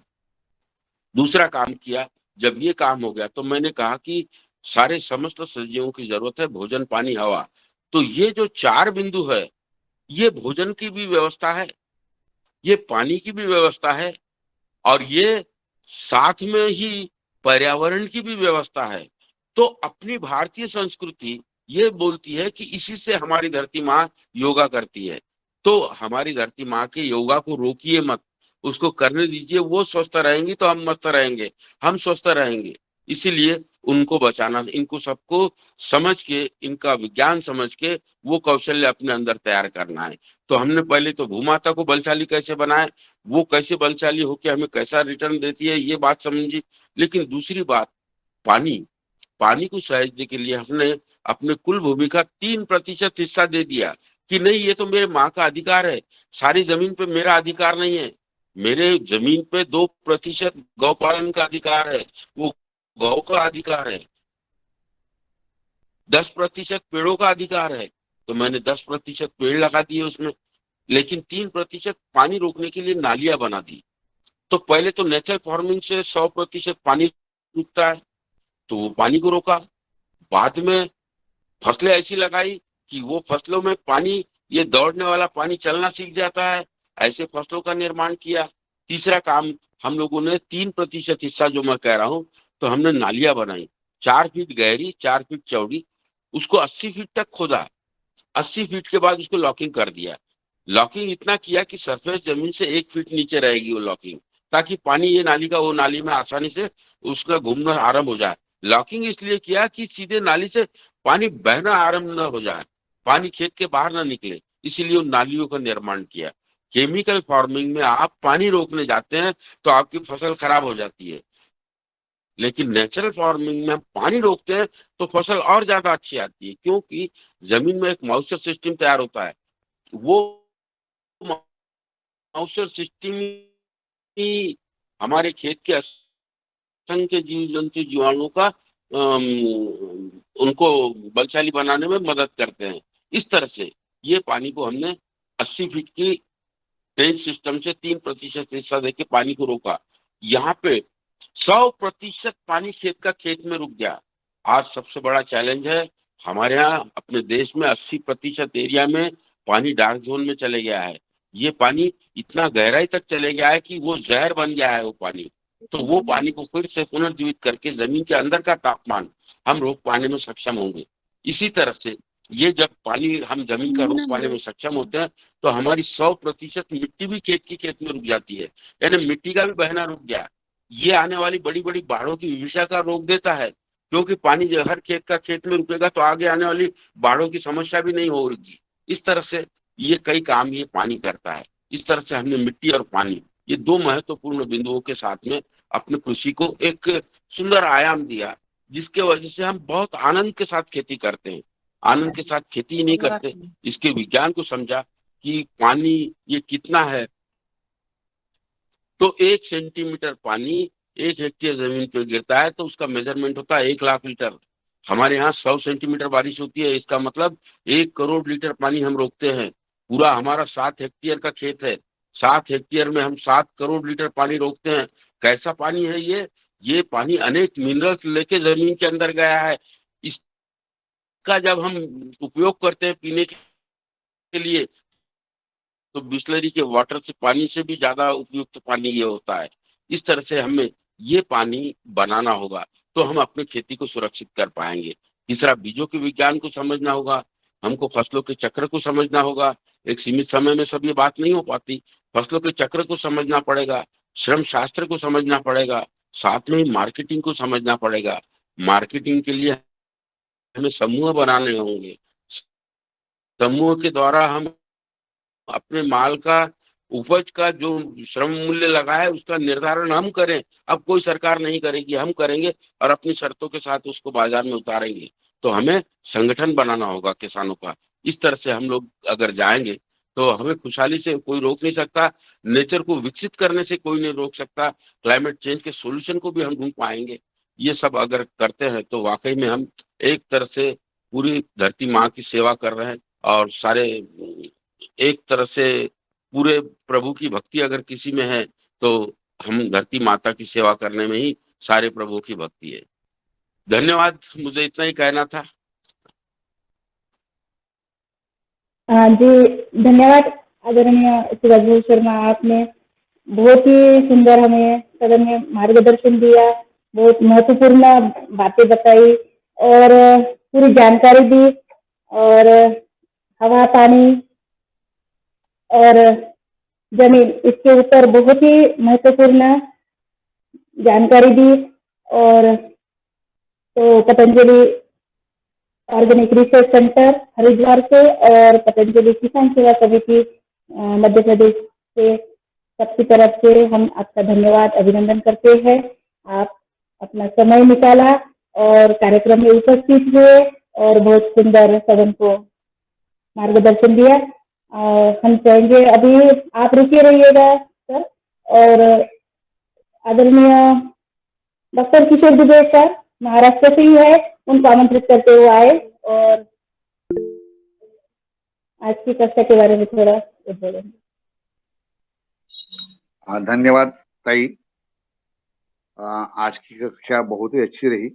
दूसरा काम किया, जब ये काम हो गया तो मैंने कहा कि सारे समस्त सजीवों की जरूरत है भोजन, पानी, हवा। तो ये जो 4 बिंदु है, ये भोजन की भी व्यवस्था है, ये पानी की भी व्यवस्था है, और ये साथ में ही पर्यावरण की भी व्यवस्था है। तो अपनी भारतीय संस्कृति ये बोलती है कि इसी से हमारी धरती माँ योगा करती है। तो हमारी धरती माँ के योगा को रोकिए मत, उसको करने दीजिए, वो स्वस्थ रहेंगी तो हम मस्त रहेंगे, हम स्वस्थ रहेंगे। इसीलिए उनको बचाना, इनको सबको समझ के, इनका विज्ञान समझ के वो कौशल्य अपने अंदर तैयार करना है। तो हमने पहले तो भूमाता को बलशाली कैसे बनाए, वो कैसे बलशाली होकर हमें कैसा रिटर्न देती है ये बात समझी। लेकिन दूसरी बात, पानी, पानी को सहेजने के लिए हमने अपने कुल भूमि का 3% हिस्सा दे दिया कि नहीं ये तो मेरे माँ का अधिकार है, सारी जमीन पे मेरा अधिकार नहीं है। मेरे जमीन पे 2% गौपालन का अधिकार है, वो गौ का अधिकार है, 10% पेड़ों का अधिकार है। तो मैंने 10% पेड़ लगा दिए उसमें, लेकिन 3% पानी रोकने के लिए नालियां बना दी। तो पहले तो नेचर फार्मिंग से 100% पानी रुकता है, तो वो पानी को रोका। बाद में फसलें ऐसी लगाई कि वो फसलों में पानी, ये दौड़ने वाला पानी चलना सीख जाता है, ऐसे फसलों का निर्माण किया। तीसरा काम, हम लोगों ने 3% हिस्सा जो मैं कह रहा हूँ, तो हमने नालियां बनाई, 4 फीट गहरी, 4 फीट चौड़ी, उसको 80 फीट तक खोदा, 80 फीट के बाद उसको लॉकिंग कर दिया। लॉकिंग इतना किया कि सरफेस जमीन से 1 फीट नीचे रहेगी वो लॉकिंग, ताकि पानी ये नाली का वो नाली में आसानी से उसका घूमना आरंभ हो जाए। लॉकिंग इसलिए किया कि सीधे नाली से पानी बहना आरंभ न हो जाए, पानी खेत के बाहर ना निकले, इसीलिए उन नालियों का निर्माण किया। केमिकल फार्मिंग में आप पानी रोकने जाते हैं तो आपकी फसल खराब हो जाती है। लेकिन नेचुरल फार्मिंग में हम पानी रोकते हैं तो फसल और ज्यादा अच्छी आती है, क्योंकि जमीन में एक मॉइस्चर सिस्टम तैयार होता है। वो मॉइस्चर सिस्टम ही हमारे खेत के असंख्य जीव जंतु जीवाणुओं का उनको बलशाली बनाने में मदद करते हैं। इस तरह से ये पानी को हमने 80 फीट की ड्रेन सिस्टम से 3% हिस्सा देके पानी को रोका। यहाँ पे 100% पानी खेत में रुक गया। आज सबसे बड़ा चैलेंज है हमारे यहाँ अपने देश में 80% एरिया में पानी डार्क जोन में चले गया है। ये पानी इतना गहराई तक चले गया है कि वो जहर बन गया है वो पानी। तो वो पानी को फिर से पुनर्जीवित करके जमीन के अंदर का तापमान हम रोक पाने में सक्षम होंगे। इसी तरह से ये जब पानी हम जमीन का रोक पाने में सक्षम होते हैं तो हमारी 100% मिट्टी भी खेत में रुक जाती है, यानी मिट्टी का भी बहना रुक गया। ये आने वाली बड़ी बड़ी बाढ़ों की विभीषिका रोक देता है, क्योंकि पानी जो हर खेत में रुकेगा तो आगे आने वाली बाढ़ों की समस्या भी नहीं होगी। इस तरह से ये कई काम ये पानी करता है। इस तरह से हमने मिट्टी और पानी, ये दो महत्वपूर्ण बिंदुओं के साथ में अपने कृषि को एक सुंदर आयाम दिया, जिसके वजह से हम बहुत आनंद के साथ खेती करते हैं। आनंद के साथ खेती ही नहीं करते, इसके विज्ञान को समझा कि पानी ये कितना है। तो 1 सेंटीमीटर पानी 1 हेक्टेयर जमीन पे गिरता है तो उसका मेजरमेंट होता है 1 लाख लीटर। हमारे यहाँ 100 सेंटीमीटर बारिश होती है, इसका मतलब 1 करोड़ लीटर पानी हम रोकते हैं। पूरा हमारा 7 हेक्टेयर का खेत है, 7 हेक्टेयर में हम 7 करोड़ लीटर पानी रोकते हैं। कैसा पानी है ये पानी अनेक मिनरल्स लेके जमीन के अंदर गया है। इसका जब हम उपयोग करते हैं पीने के लिए तो बिस्लरी के वाटर से पानी से भी ज्यादा उपयुक्त पानी ये होता है। इस तरह से हमें ये पानी बनाना होगा तो हम अपनी खेती को सुरक्षित कर पाएंगे। तीसरा, बीजों के विज्ञान को समझना होगा, हमको फसलों के चक्र को समझना होगा। एक सीमित समय में सब ये बात नहीं हो पाती। फसलों के चक्र को समझना पड़ेगा, श्रम शास्त्र को समझना पड़ेगा, साथ में ही मार्केटिंग को समझना पड़ेगा। मार्केटिंग के लिए हमें समूह बनाने होंगे, समूह के द्वारा हम अपने माल का उपज का जो श्रम मूल्य लगा है उसका निर्धारण हम करें। अब कोई सरकार नहीं करेगी, हम करेंगे और अपनी शर्तों के साथ उसको बाजार में उतारेंगे। तो हमें संगठन बनाना होगा किसानों का। इस तरह से हम लोग अगर जाएंगे तो हमें खुशहाली से कोई रोक नहीं सकता, नेचर को विकसित करने से कोई नहीं रोक सकता, क्लाइमेट चेंज के सोल्यूशन को भी हम ढूंढ पाएंगे। ये सब अगर करते हैं तो वाकई में हम एक तरह से पूरी धरती माँ की सेवा कर रहे हैं। और सारे एक तरह से पूरे प्रभु की भक्ति अगर किसी में है तो हम धरती माता की सेवा करने में ही सारे प्रभु की भक्ति है। धन्यवाद, मुझे इतना ही कहना था। हाँ जी, धन्यवाद आदरणीय शिवाजी शर्मा। आपने बहुत ही सुंदर हमें सदन में मार्गदर्शन दिया, बहुत महत्वपूर्ण बातें बताई और पूरी जानकारी दी। और हवा, पानी और जमीन, इसके ऊपर बहुत ही महत्वपूर्ण जानकारी दी। और तो Patanjali organic research centre Haridwar से और पतंजलि किसान सेवा समिति मध्य प्रदेश से सबकी तरफ से हम आपका धन्यवाद अभिनंदन करते हैं। आप अपना समय निकाला और कार्यक्रम में उपस्थित हुए और बहुत सुंदर सदन को मार्गदर्शन दिया। हम चाहेंगे अभी आप रुके रहिएगा सर। और आदरणीय डॉक्टर किशोर दुबे सर महाराष्ट्र से ही है, उनको आमंत्रित करते हुए आए और आज की कक्षा के बारे में थोड़ा बोलेंगे। धन्यवाद ताई। आज की कक्षा बहुत ही अच्छी रही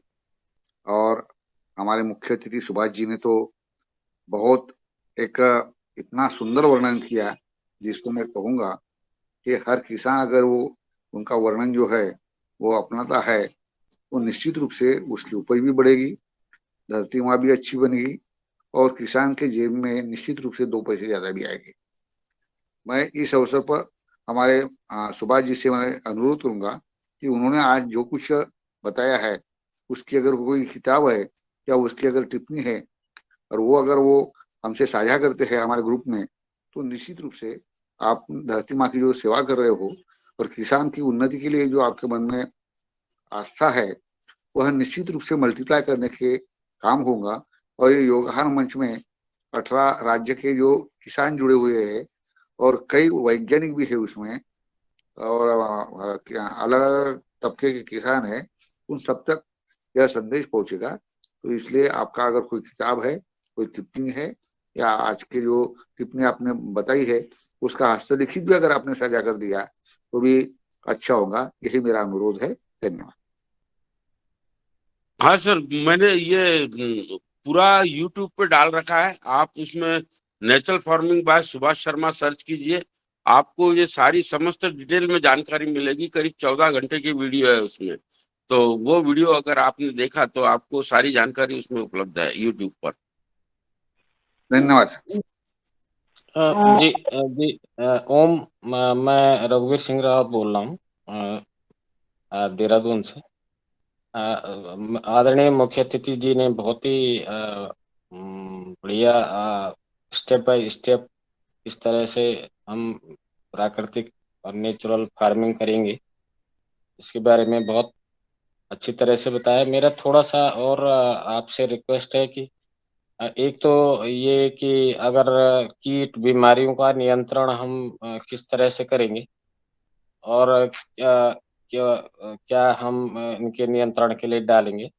और हमारे मुख्य अतिथि सुभाष जी ने तो बहुत एक इतना सुंदर वर्णन किया जिसको मैं कहूँगा कि हर किसान अगर वो उनका वर्णन जो है वो अपनाता है तो निश्चित रूप से उसकी उपज भी बढ़ेगी, धरती माँ भी अच्छी बनेगी और किसान के जेब में निश्चित रूप से 2 पैसे ज्यादा भी आएंगे। मैं इस अवसर पर हमारे सुभाष जी से मैं अनुरोध करूंगा कि उन्होंने आज जो कुछ बताया है उसकी अगर कोई किताब है या उसकी अगर टिप्पणी है और वो अगर वो हमसे साझा करते हैं हमारे ग्रुप में तो निश्चित रूप से आप धरती माँ की जो सेवा कर रहे हो और किसान की उन्नति के लिए जो आपके मन में आस्था है वह निश्चित रूप से मल्टीप्लाई करने के काम होगा। और ये योगाहार मंच में 18 राज्य के जो किसान जुड़े हुए हैं और कई वैज्ञानिक भी है उसमें, और अलग अलग तबके के किसान है, उन सब तक यह संदेश पहुंचेगा। तो इसलिए आपका अगर कोई किताब है, कोई टिप्पणी है, या आज के जो टिप्पणी आपने बताई है उसका हस्तलिखित भी अगर आपने साझा कर दिया तो भी अच्छा होगा। यही मेरा अनुरोध है। धन्यवाद। हाँ सर, मैंने ये पूरा यूट्यूब पे डाल रखा है, आप उसमें natural farming by Subhash Sharma search कीजिए, आपको ये सारी समस्त डिटेल में जानकारी मिलेगी। करीब 14 घंटे की वीडियो है उसमें, तो वो वीडियो अगर आपने देखा तो आपको सारी जानकारी उसमें उपलब्ध है यूट्यूब पर। धन्यवाद। जी जी ओम, मैं रघुवीर सिंह रावत बोल रहा हूँ देहरादून से। आदरणीय मुख्य अतिथि जी ने बहुत ही बढ़िया स्टेप बाय स्टेप इस तरह से हम प्राकृतिक और नेचुरल फार्मिंग करेंगे इसके बारे में बहुत अच्छी तरह से बताया। मेरा थोड़ा सा और आपसे रिक्वेस्ट है कि एक तो ये कि अगर कीट बीमारियों का नियंत्रण हम किस तरह से करेंगे, और क्या क्या हम इनके नियंत्रण के लिए डालेंगे।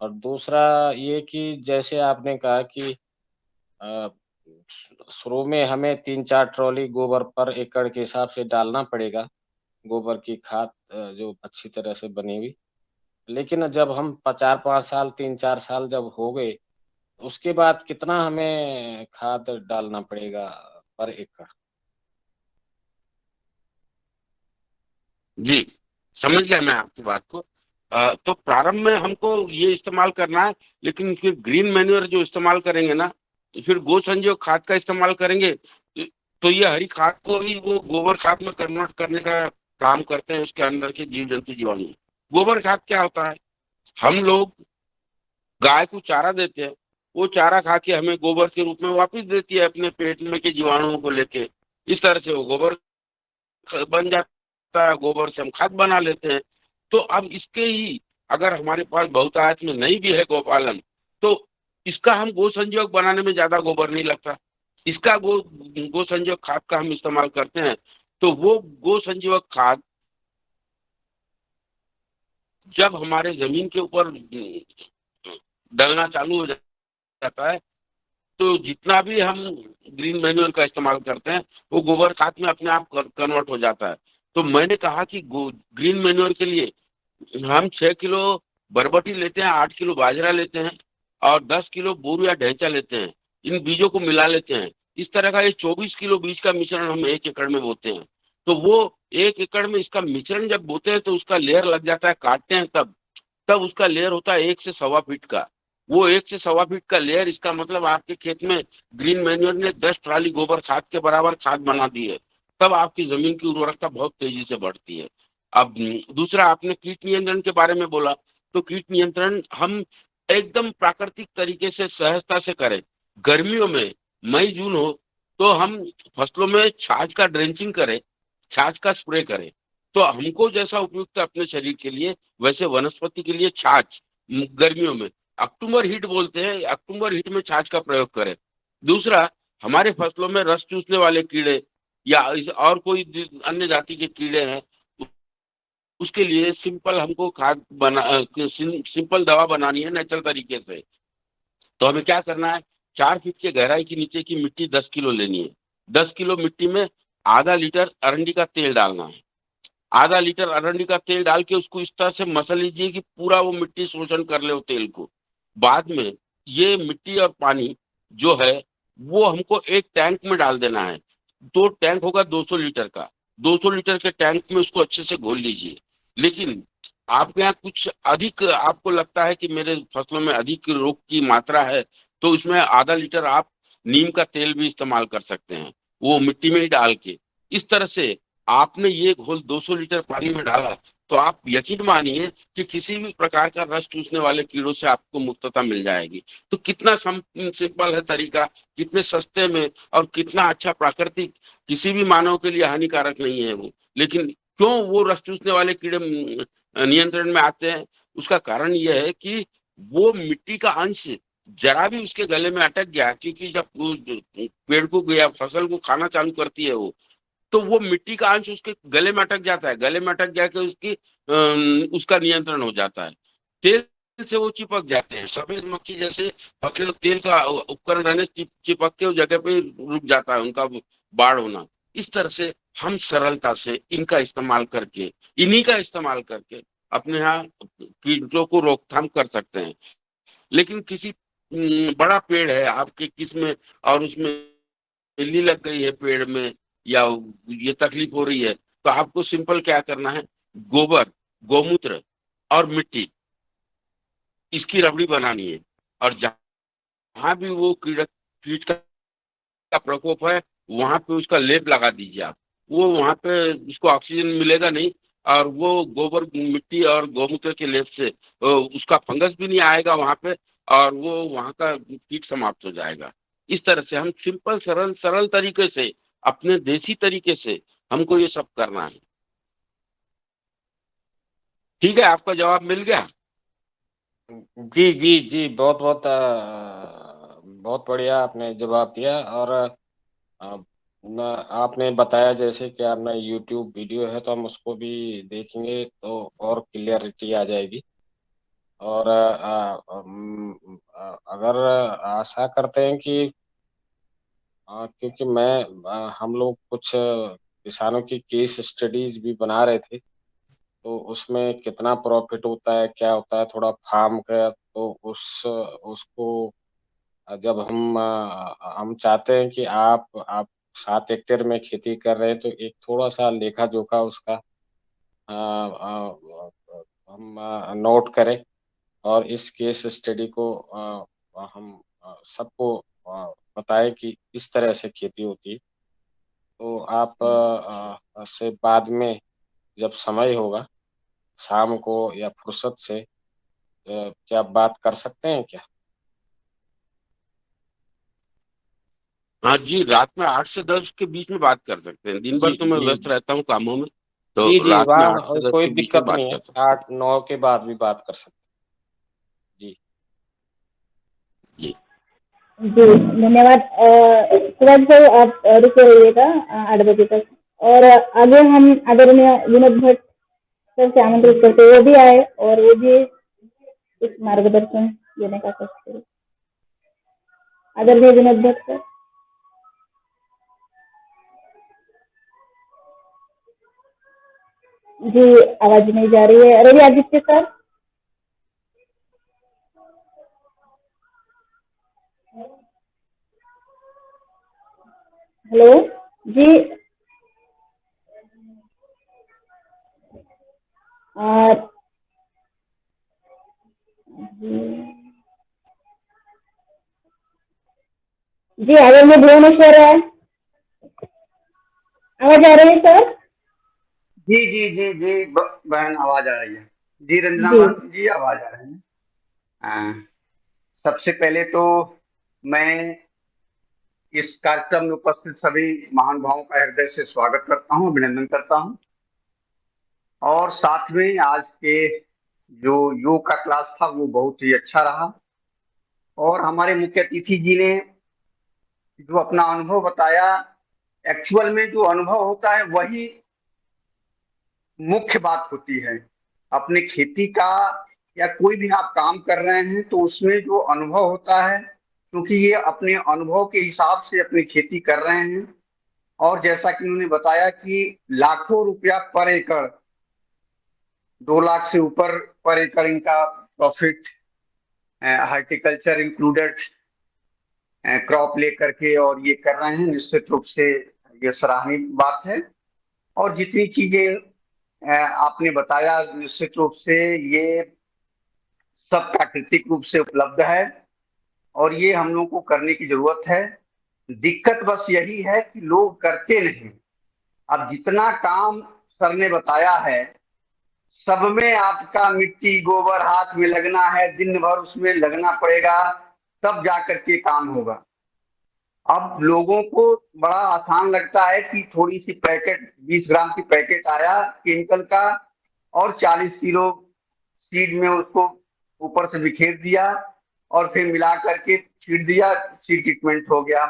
और दूसरा ये कि जैसे आपने कहा कि शुरू में हमें 3-4 ट्रॉली गोबर पर एकड़ के हिसाब से डालना पड़ेगा, गोबर की खाद जो अच्छी तरह से बनी हुई। लेकिन जब हम 4-5 साल 3-4 साल जब हो गए, उसके बाद कितना हमें खाद डालना पड़ेगा पर एकड़? जी, समझ गया मैं आपकी बात को। तो प्रारंभ में हमको ये इस्तेमाल करना है, लेकिन फिर ग्रीन मैन्योर जो इस्तेमाल करेंगे ना, तो फिर गो संजीव खाद का इस्तेमाल करेंगे, तो ये हरी खाद को ही वो गोबर खाद में कन्वर्ट करने का काम करते हैं, उसके अंदर के जीव जंतु जीवाणु। गोबर खाद क्या होता है, हम लोग गाय को चारा देते हैं, वो चारा खा के हमें गोबर के रूप में वापस देती है अपने पेट में के जीवाणुओं को लेके। इस तरह से वो गोबर बन जाता है, गोबर से हम खाद बना लेते हैं। तो अब इसके ही अगर हमारे पास बहुतायत में नहीं भी है गोपालन, तो इसका हम गो संजीवक बनाने में ज्यादा गोबर नहीं लगता, इसका गो संजीवक खाद का हम इस्तेमाल करते हैं। तो वो गो संजीवक खाद जब हमारे जमीन के ऊपर डलना चालू हो जाता है, तो जितना भी हम ग्रीन मैन्योर का इस्तेमाल करते हैं वो गोबर खाद में अपने आप कन्वर्ट हो जाता है। तो मैंने कहा कि ग्रीन मैन्योर के लिए हम 6 किलो बरबटी लेते हैं, 8 किलो बाजरा लेते हैं और 10 किलो बोरू या ढैंचा लेते हैं, इन बीजों को मिला लेते हैं। इस तरह का ये 24 किलो बीज का मिश्रण हम 1 एकड़ में बोते हैं। तो वो 1 एकड़ में इसका मिश्रण जब बोते हैं तो उसका लेयर लग जाता है, काटते हैं तब तब उसका लेयर होता है 1 से 1.25 फीट का। वो 1 से 1.25 फीट का लेयर, इसका मतलब आपके खेत में ग्रीन मैन्योर ने 10 ट्राली गोबर खाद के बराबर खाद बना दी है। तब आपकी जमीन की उर्वरकता बहुत तेजी से बढ़ती है। अब दूसरा, आपने कीट नियंत्रण के बारे में बोला, तो कीट नियंत्रण हम एकदम प्राकृतिक तरीके से सहजता से करें। गर्मियों में मई जून हो तो हम फसलों में छाछ का ड्रेंचिंग करें, छाछ का स्प्रे करें। तो हमको जैसा उपयुक्त है अपने शरीर के लिए, वैसे वनस्पति के लिए छाछ गर्मियों में अक्टूबर हीट बोलते हैं, अक्टूबर हीट में छाछ का प्रयोग करें। दूसरा, हमारे फसलों में रस चूसने वाले कीड़े या और कोई अन्य जाति के कीड़े हैं, उसके लिए सिंपल हमको खाद सिंपल दवा बनानी है नेचुरल तरीके से। तो हमें क्या करना है, 4 फीट के गहराई के नीचे की मिट्टी 10 किलो लेनी है। 10 किलो मिट्टी में आधा लीटर अरंडी का तेल डालना है। आधा लीटर अरंडी का तेल डाल के उसको इस तरह से मसल लीजिए कि पूरा वो मिट्टी शोषण कर ले वो तेल को। बाद में ये मिट्टी और पानी जो है वो हमको एक टैंक में डाल देना है। 2 टैंक होगा 200 लीटर का, 200 लीटर के टैंक में उसको अच्छे से घोल लीजिए। लेकिन आपके यहाँ कुछ अधिक आपको लगता है कि मेरे फसलों में अधिक रोग की मात्रा है, तो इसमें आधा लीटर आप नीम का तेल भी इस्तेमाल कर सकते हैं, वो मिट्टी में ही डाल के। इस तरह से आपने ये घोल 200 लीटर पानी में डाला तो आप यकीन मानिए कि किसी भी प्रकार का रस चूसने वाले कीड़ों से आपको मुक्तता मिल जाएगी। तो कितना सिंपल है तरीका, कितने सस्ते में और कितना अच्छा प्राकृतिक, किसी भी मानव के लिए हानिकारक नहीं है वो, लेकिन क्यों वो रस चूसने वाले कीड़े नियंत्रण में आते हैं? उसका कारण यह है कि वो मिट्टी का अंश जरा भी उसके गले में अटक गया, क्योंकि जब पेड़ को या फसल को खाना चालू करती है वो, तो वो मिट्टी का अंश उसके गले में अटक जाता है, गले में अटक गया कि उसका नियंत्रण हो जाता है, तेल से वो चिपक जाते हैं, सफेद मक्खी जैसे पके तेल का उपकरण रहने से चिपक के उस जगह पे रुक जाता है उनका बाढ़ होना। इस तरह से हम सरलता से इनका इस्तेमाल करके, इन्हीं का इस्तेमाल करके अपने यहाँ कीटों को रोकथाम कर सकते हैं। लेकिन किसी बड़ा पेड़ है आपके किसमें, और उसमें इल्ली लग गई है पेड़ में, या ये तकलीफ हो रही है, तो आपको सिंपल क्या करना है, गोबर, गौमूत्र और मिट्टी, इसकी रबड़ी बनानी है, और जहां भी वो कीट का प्रकोप है वहां पे उसका लेप लगा दीजिए आप। वो वहां पे उसको ऑक्सीजन मिलेगा नहीं, और वो गोबर मिट्टी और गौमूत्र के लेप से उसका फंगस भी नहीं आएगा वहां पे, और वो वहां का कीट समाप्त हो जाएगा। इस तरह से हम सिंपल सरल सरल तरीके से, अपने देसी तरीके से हमको ये सब करना है। ठीक है, आपका जवाब मिल गया? जी जी जी, बहुत बहुत बहुत बढ़िया आपने जवाब दिया। और आपने बताया जैसे कि आपने यूट्यूब वीडियो है, तो हम उसको भी देखेंगे तो और क्लियरिटी आ जाएगी। और अगर आशा करते हैं कि क्योंकि हम लोग कुछ किसानों की केस स्टडीज भी बना रहे थे, तो उसमें कितना प्रॉफिट होता है, क्या होता है थोड़ा फार्म का, तो उसको जब हम चाहते हैं कि आप 7 हेक्टेयर में खेती कर रहे हैं, तो एक थोड़ा सा लेखा जोखा उसका अ, अ, हम नोट करें, और इस केस स्टडी को हम सबको बताएं कि इस तरह से खेती होती है। तो आप से बाद में जब समय होगा शाम को या फुर्सत से क्या बात कर सकते हैं क्या? हाँ जी, रात में 8 से 10 के बीच में बात कर सकते हैं। दिन भर जी तो मैं जी व्यस्त रहता हूँ कामों में, जी तो जी, रात में आठ वहाँ से दस कोई के बीच में दिक्कत बात नहीं है, कर सकते 8-9 के बाद भी बात कर सकते हैं। जी। जी धन्यवाद। शिवाजी भाई, आप रुके रहिएगा 8 बजे तक। और आगे हम आदरणीय विनोद भट्ट सर से आमंत्रित करते, वो भी आए और वो भी कुछ मार्गदर्शन देने का कोशिश करें। आदरणीय विनोद भट्ट सर। जी, आवाज नहीं जा रही है। रवि आदित्य सर। हेलो जी। आ, जी आदरणीय भुवनेश्वर है, आवाज आ रही है सर? जी जी जी जी, बहन आवाज आ रही है। जी रंजना जी भारती जी, आवाज आ रही है। अ, सबसे पहले तो मैं इस कार्यक्रम में उपस्थित सभी महानुभावों का हृदय से स्वागत करता हूँ, अभिनंदन करता हूँ। और साथ में आज के जो योग का क्लास था वो बहुत ही अच्छा रहा, और हमारे मुख्य अतिथि जी ने जो अपना अनुभव बताया, एक्चुअल में जो अनुभव होता है वही मुख्य बात होती है अपने खेती का, या कोई भी आप काम कर रहे हैं तो उसमें जो अनुभव होता है, क्योंकि ये अपने अनुभव के हिसाब से अपनी खेती कर रहे हैं। और जैसा कि उन्होंने बताया कि लाखों रुपया पर एकड़, 2 लाख से ऊपर पर एकड़ इनका प्रॉफिट, हार्टिकल्चर इंक्लूडेड क्रॉप लेकर के और ये कर रहे हैं, निश्चित रूप से ये सराहनीय बात है। और जितनी चीजें आपने बताया, निश्चित रूप से ये सब प्राकृतिक रूप से उपलब्ध है, और ये हम लोग को करने की जरूरत है। दिक्कत बस यही है कि लोग करते नहीं। अब जितना काम सर ने बताया है, सब में आपका मिट्टी गोबर हाथ में लगना है, दिन भर उसमें लगना पड़ेगा, तब जाकर के काम होगा। अब लोगों को बड़ा आसान लगता है कि थोड़ी सी पैकेट 20 ग्राम की पैकेट आया केमिकल का और 40 किलो सीड में उसको ऊपर से बिखेर दिया और फिर मिला करके छीट दिया, सीड ट्रीटमेंट हो गया।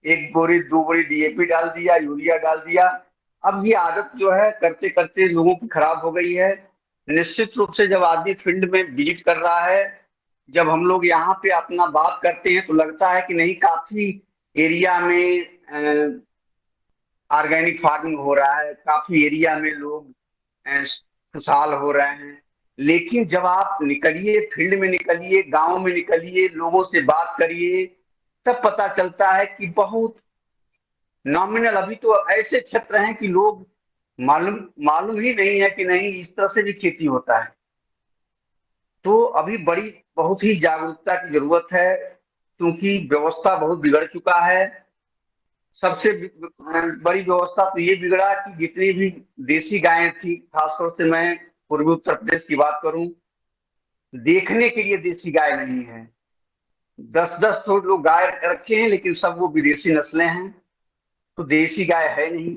1 बोरी 2 बोरी डीएपी डाल दिया, यूरिया डाल दिया। अब ये आदत जो है करते करते लोगों की खराब हो गई है। निश्चित रूप से जब आदमी फील्ड में विजिट कर रहा है, जब हम लोग यहाँ पे अपना बात करते हैं तो लगता है कि नहीं, काफी एरिया में ऑर्गेनिक फार्मिंग हो रहा है, काफी एरिया में लोग खुशहाल हो रहे हैं। लेकिन जब आप निकलिए, फील्ड में निकलिए, गांव में निकलिए, लोगों से बात करिए, तब पता चलता है कि बहुत नॉमिनल, अभी तो ऐसे क्षेत्र हैं कि लोग मालूम मालूम ही नहीं है कि नहीं इस तरह से भी खेती होता है। तो अभी बहुत ही जागरूकता की जरूरत है, क्योंकि व्यवस्था बहुत बिगड़ चुका है। सबसे बड़ी व्यवस्था तो ये बिगड़ा कि जितनी भी देसी गायें थी, खासतौर से मैं पूर्वी उत्तर प्रदेश की बात करूं, देखने के लिए देसी गाय नहीं है। 10-10 तो लोग गाय रखे हैं, लेकिन सब वो विदेशी नस्लें हैं, तो देसी गाय है नहीं।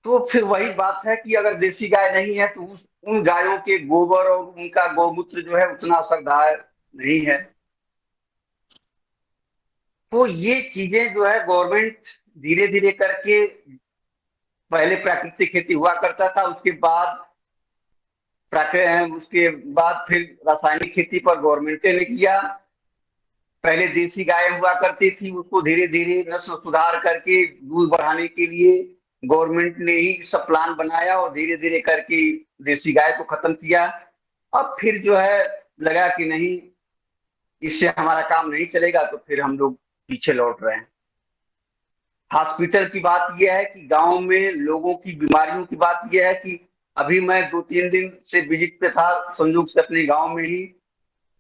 तो फिर वही बात है कि अगर देसी गाय नहीं है तो उन गायों के गोबर और उनका गौमूत्र जो है उतना असरदार नहीं है। तो ये चीजें जो है गवर्नमेंट धीरे धीरे करके, पहले प्राकृतिक खेती हुआ करता था, उसके बाद फिर रासायनिक खेती पर गवर्नमेंट ने किया। पहले देसी गाय हुआ करती थी, उसको धीरे धीरे नस्ल सुधार करके दूध बढ़ाने के लिए गवर्नमेंट ने ही सब प्लान बनाया और धीरे धीरे करके देसी गाय को खत्म किया। अब फिर जो है लगा कि नहीं, इससे हमारा काम नहीं चलेगा, तो फिर हम लोग पीछे लौट रहे हैं। हॉस्पिटल की बात यह है कि गांव में लोगों की बीमारियों की बात यह है कि अभी मैं 2-3 दिन से विजिट पे था, संयोग से अपने गांव में ही,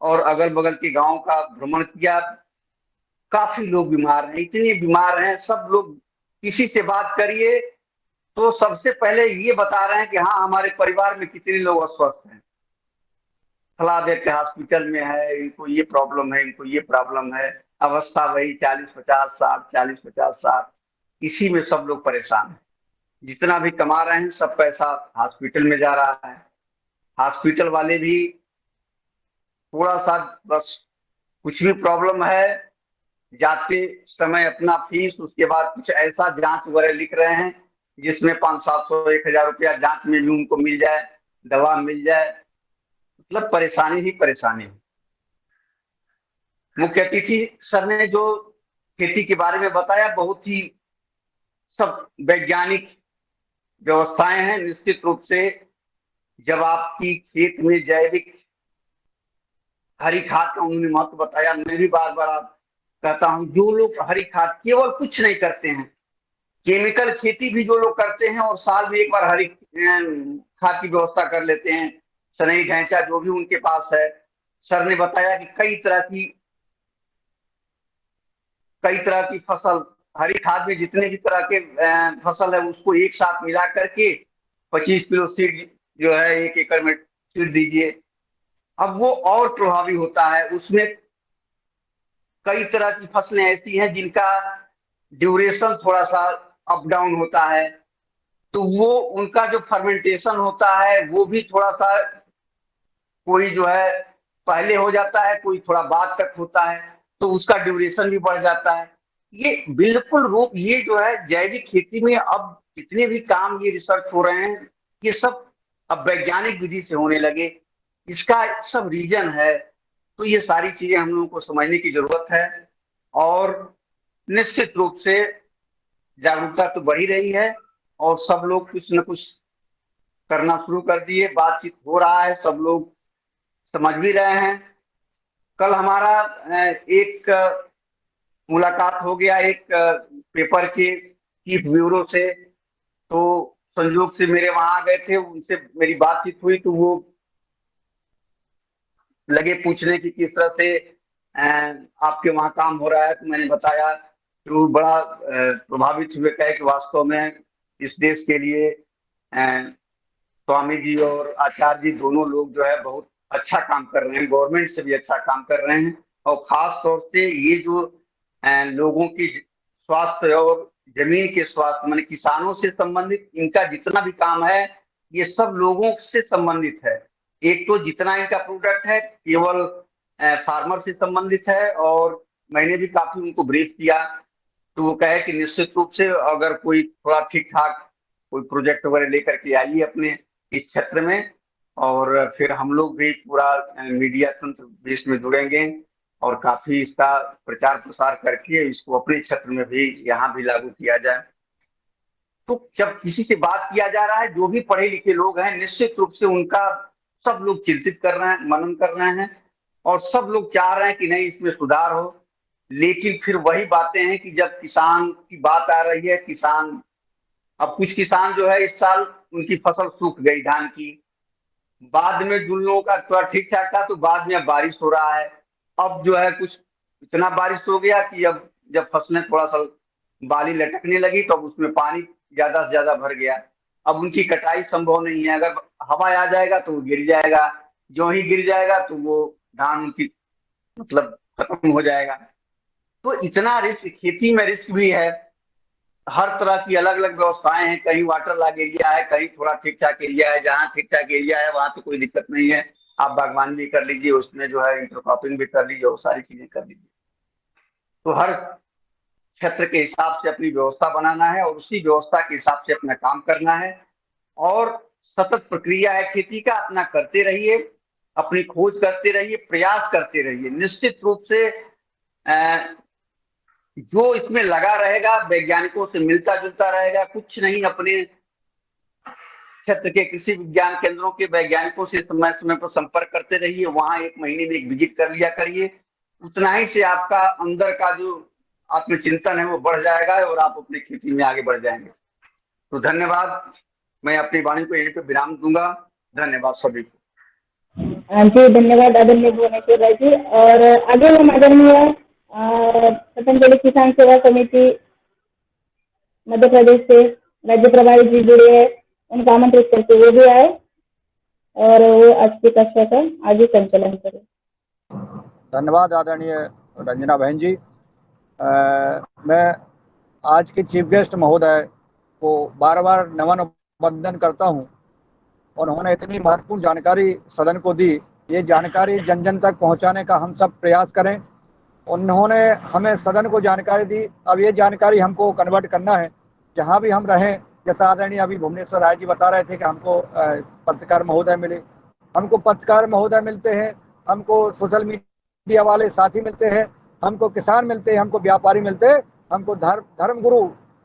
और अगल बगल के गांव का भ्रमण किया। काफी लोग बीमार हैं, इतने बीमार हैं सब लोग। किसी से बात करिए तो सबसे पहले ये बता रहे हैं कि हाँ, हमारे परिवार में कितने लोग अस्वस्थ हैं, फला देते हॉस्पिटल में है, इनको ये प्रॉब्लम है, इनको ये प्रॉब्लम है। अवस्था वही 40-50-60, 40-50-60, इसी में सब लोग परेशान हैं। जितना भी कमा रहे हैं सब पैसा हॉस्पिटल में जा रहा है। हॉस्पिटल वाले भी थोड़ा सा बस कुछ भी प्रॉब्लम है, जाते समय अपना फीस, उसके बाद कुछ ऐसा जांच वगैरह लिख रहे हैं जिसमें 500-700-1000 रुपया जांच में भी उनको मिल जाए, दवा मिल जाए। मतलब परेशानी ही परेशानी है। मुख्य अतिथि सर ने जो खेती के बारे में बताया, बहुत ही सब वैज्ञानिक व्यवस्थाएं हैं। निश्चित रूप से जब आपकी खेत में जैविक हरी खाद का उन्होंने महत्व बताया, मैं भी बार बार कहता हूं, जो लोग हरी खाद केवल कुछ नहीं करते हैं, केमिकल खेती भी जो लोग करते हैं और साल में एक बार हरी खाद की व्यवस्था कर लेते हैं, सनई ढैंचा जो भी उनके पास है। सर ने बताया कि कई तरह की फसल, हरी खाद में जितने भी तरह के फसल है उसको एक साथ मिला करके 25 किलो सीड जो है 1 एकड़ में सीड दीजिए। अब वो और प्रभावी होता है। उसमें कई तरह की फसलें ऐसी हैं जिनका ड्यूरेशन थोड़ा सा अप डाउन होता है, तो वो उनका जो फर्मेंटेशन होता है वो भी थोड़ा सा, कोई जो है पहले हो जाता है, कोई थोड़ा बाद तक होता है, तो उसका ड्यूरेशन भी बढ़ जाता है। ये बिल्कुल रूप, ये जो है जैविक खेती में अब जितने भी काम ये रिसर्च हो रहे हैं, ये सब अब वैज्ञानिक विधि से होने लगे। इसका सब रीजन है। तो ये सारी चीजें हम लोगों को समझने की जरूरत है, और निश्चित रूप से जागरूकता तो बढ़ी रही है और सब लोग कुछ न कुछ करना शुरू कर दिए। बातचीत हो रहा है, सब लोग समझ भी रहे हैं। कल हमारा एक मुलाकात हो गया एक पेपर के चीफ ब्यूरो से, तो संयोग से मेरे वहां गए थे, उनसे मेरी बातचीत हुई, तो वो लगे पूछने की किस तरह से आपके वहां काम हो रहा है। तो मैंने बताया, तो बड़ा प्रभावित हुए, कहे कि वास्तव में इस देश के लिए स्वामी जी और आचार्य जी दोनों लोग जो है बहुत अच्छा काम कर रहे हैं, गवर्नमेंट से भी अच्छा काम कर रहे हैं। और खास तौर से ये जो लोगों की स्वास्थ्य और जमीन के स्वास्थ्य, माने किसानों से संबंधित इनका जितना भी काम है ये सब लोगों से संबंधित है। एक तो जितना इनका प्रोडक्ट है केवल फार्मर से संबंधित है, और मैंने भी काफी उनको ब्रीफ किया तो वो कहे कि निश्चित रूप से अगर कोई थोड़ा ठीक ठाक कोई प्रोजेक्ट वगैरह लेकर के आइए अपने इस क्षेत्र में, और फिर हम लोग भी पूरा मीडिया तंत्र भी इसमें जुड़ेंगे और काफी इसका प्रचार प्रसार करके इसको अपने क्षेत्र में भी यहाँ भी लागू किया जाए। तो जब किसी से बात किया जा रहा है, जो भी पढ़े लिखे लोग हैं निश्चित रूप से उनका सब लोग चिंतित कर रहे हैं, मनन कर रहे हैं, और सब लोग चाह रहे हैं कि नहीं इसमें सुधार हो। लेकिन फिर वही बातें हैं कि जब किसान की बात आ रही है, किसान अब कुछ किसान जो है इस साल उनकी फसल सूख गई धान की, बाद में जिन लोगों का थोड़ा ठीक ठाक था तो बाद में अब बारिश हो रहा है। अब जो है कुछ इतना बारिश हो गया कि अब जब फसलें थोड़ा सा बाली लटकने लगी तो अब उसमें पानी ज्यादा से ज्यादा भर गया। अब उनकी कटाई संभव नहीं है, अगर हवा आ जाएगा तो वो गिर जाएगा, जो ही गिर जाएगा तो वो धान उनकी मतलब खत्म हो जाएगा। तो इतना रिस्क, खेती में रिस्क भी है, हर तरह की अलग अलग व्यवस्थाएं हैं, कहीं वाटर लॉग एरिया है, कहीं थोड़ा ठीक ठाक एरिया है, जहाँ ठीक ठाक एरिया है वहां तो कोई दिक्कत नहीं है, आप बागवानी भी कर लीजिए, उसमें जो है इंटरक्रॉपिंग भी कर लीजिए, वो सारी चीजें कर लीजिए। तो हर क्षेत्र के हिसाब से अपनी व्यवस्था बनाना है और उसी व्यवस्था के हिसाब से अपना काम करना है, और सतत प्रक्रिया है खेती का, अपना करते रहिए, अपनी खोज करते रहिए, प्रयास करते रहिए। निश्चित रूप से जो इसमें लगा रहेगा वैज्ञानिकों से मिलता जुलता रहेगा, कुछ नहीं, अपने क्षेत्र के कृषि विज्ञान केंद्रों के वैज्ञानिकों से समय समय पर संपर्क करते रहिए, वहां 1 महीने में एक विजिट कर लिया करिए, उतना ही से आपका अंदर का जो आत्मचिंतन है वो बढ़ जाएगा और आप अपनी खेती में आगे बढ़ जाएंगे। तो धन्यवाद, मैं अपनी वाणी को यहीं पे विराम दूंगा। धन्यवाद सभी को। जी धन्यवाद आदरणीय भुवनेश्वर राय जी। और आगे हम आदरणीय पतंजलि किसान सेवा समिति मध्य प्रदेश से राज्य प्रभारी जी जुड़े हैं, उनको आमंत्रित करके वो भी आए और वो आज की कक्षा का आगे संचालन करें। धन्यवाद आदरणीय रंजना बहन जी। मैं आज के चीफ गेस्ट महोदय को बार बार नमन वंदन करता हूं। उन्होंने इतनी महत्वपूर्ण जानकारी सदन को दी, ये जानकारी जन जन तक पहुंचाने का हम सब प्रयास करें। उन्होंने हमें सदन को जानकारी दी, अब ये जानकारी हमको कन्वर्ट करना है जहां भी हम रहें। जैसा आदरणीय अभी भुवनेश्वर राय जी बता रहे थे कि हमको पत्रकार महोदय मिले, हमको पत्रकार महोदय मिलते हैं, हमको सोशल मीडिया वाले साथी मिलते हैं, हमको किसान मिलते हैं, हमको व्यापारी मिलते हैं, हमको धर्मगुरु,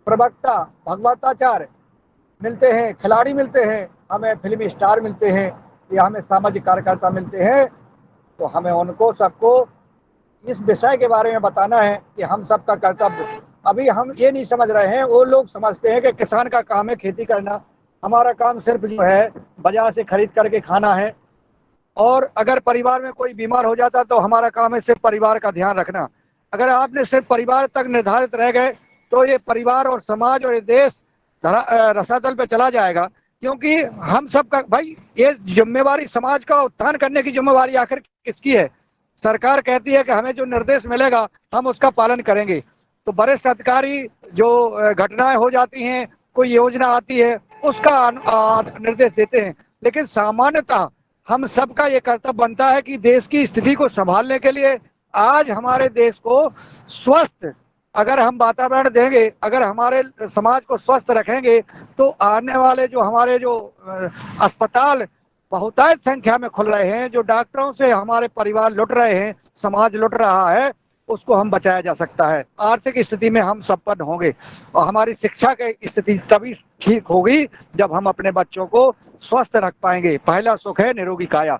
प्रवक्ता, भगवताचार्य मिलते हैं, खिलाड़ी मिलते हैं, हमें फिल्मी स्टार मिलते हैं, या हमें सामाजिक कार्यकर्ता मिलते हैं। तो हमें उनको सबको इस विषय के बारे में बताना है कि हम सबका कर्तव्य। अभी हम ये नहीं समझ रहे हैं, वो लोग समझते हैं कि किसान का काम है खेती करना, हमारा काम सिर्फ जो है बाजार से खरीद करके खाना है, और अगर परिवार में कोई बीमार हो जाता तो हमारा काम है सिर्फ परिवार का ध्यान रखना। अगर आपने सिर्फ परिवार तक निर्धारित रह गए तो ये परिवार और समाज और ये देश रसातल पे चला जाएगा, क्योंकि हम सब का भाई ये जिम्मेवारी, समाज का उत्थान करने की जिम्मेवारी आखिर किसकी है? सरकार कहती है कि हमें जो निर्देश मिलेगा हम उसका पालन करेंगे, तो वरिष्ठ अधिकारी जो घटनाएं हो जाती हैं, कोई योजना आती है उसका निर्देश देते हैं, लेकिन सामान्यतः हम सबका ये कर्तव्य बनता है कि देश की स्थिति को संभालने के लिए आज हमारे देश को स्वस्थ अगर हम वातावरण देंगे, अगर हमारे समाज को स्वस्थ रखेंगे, तो आने वाले जो हमारे जो अस्पताल बहुतायत संख्या में खुल रहे हैं, जो डॉक्टरों से हमारे परिवार लुट रहे हैं, समाज लुट रहा है, उसको हम बचाया जा सकता है। आर्थिक स्थिति में हम संपन्न होंगे और हमारी शिक्षा की स्थिति तभी ठीक होगी जब हम अपने बच्चों को स्वस्थ रख पाएंगे। पहला सुख है निरोगी काया।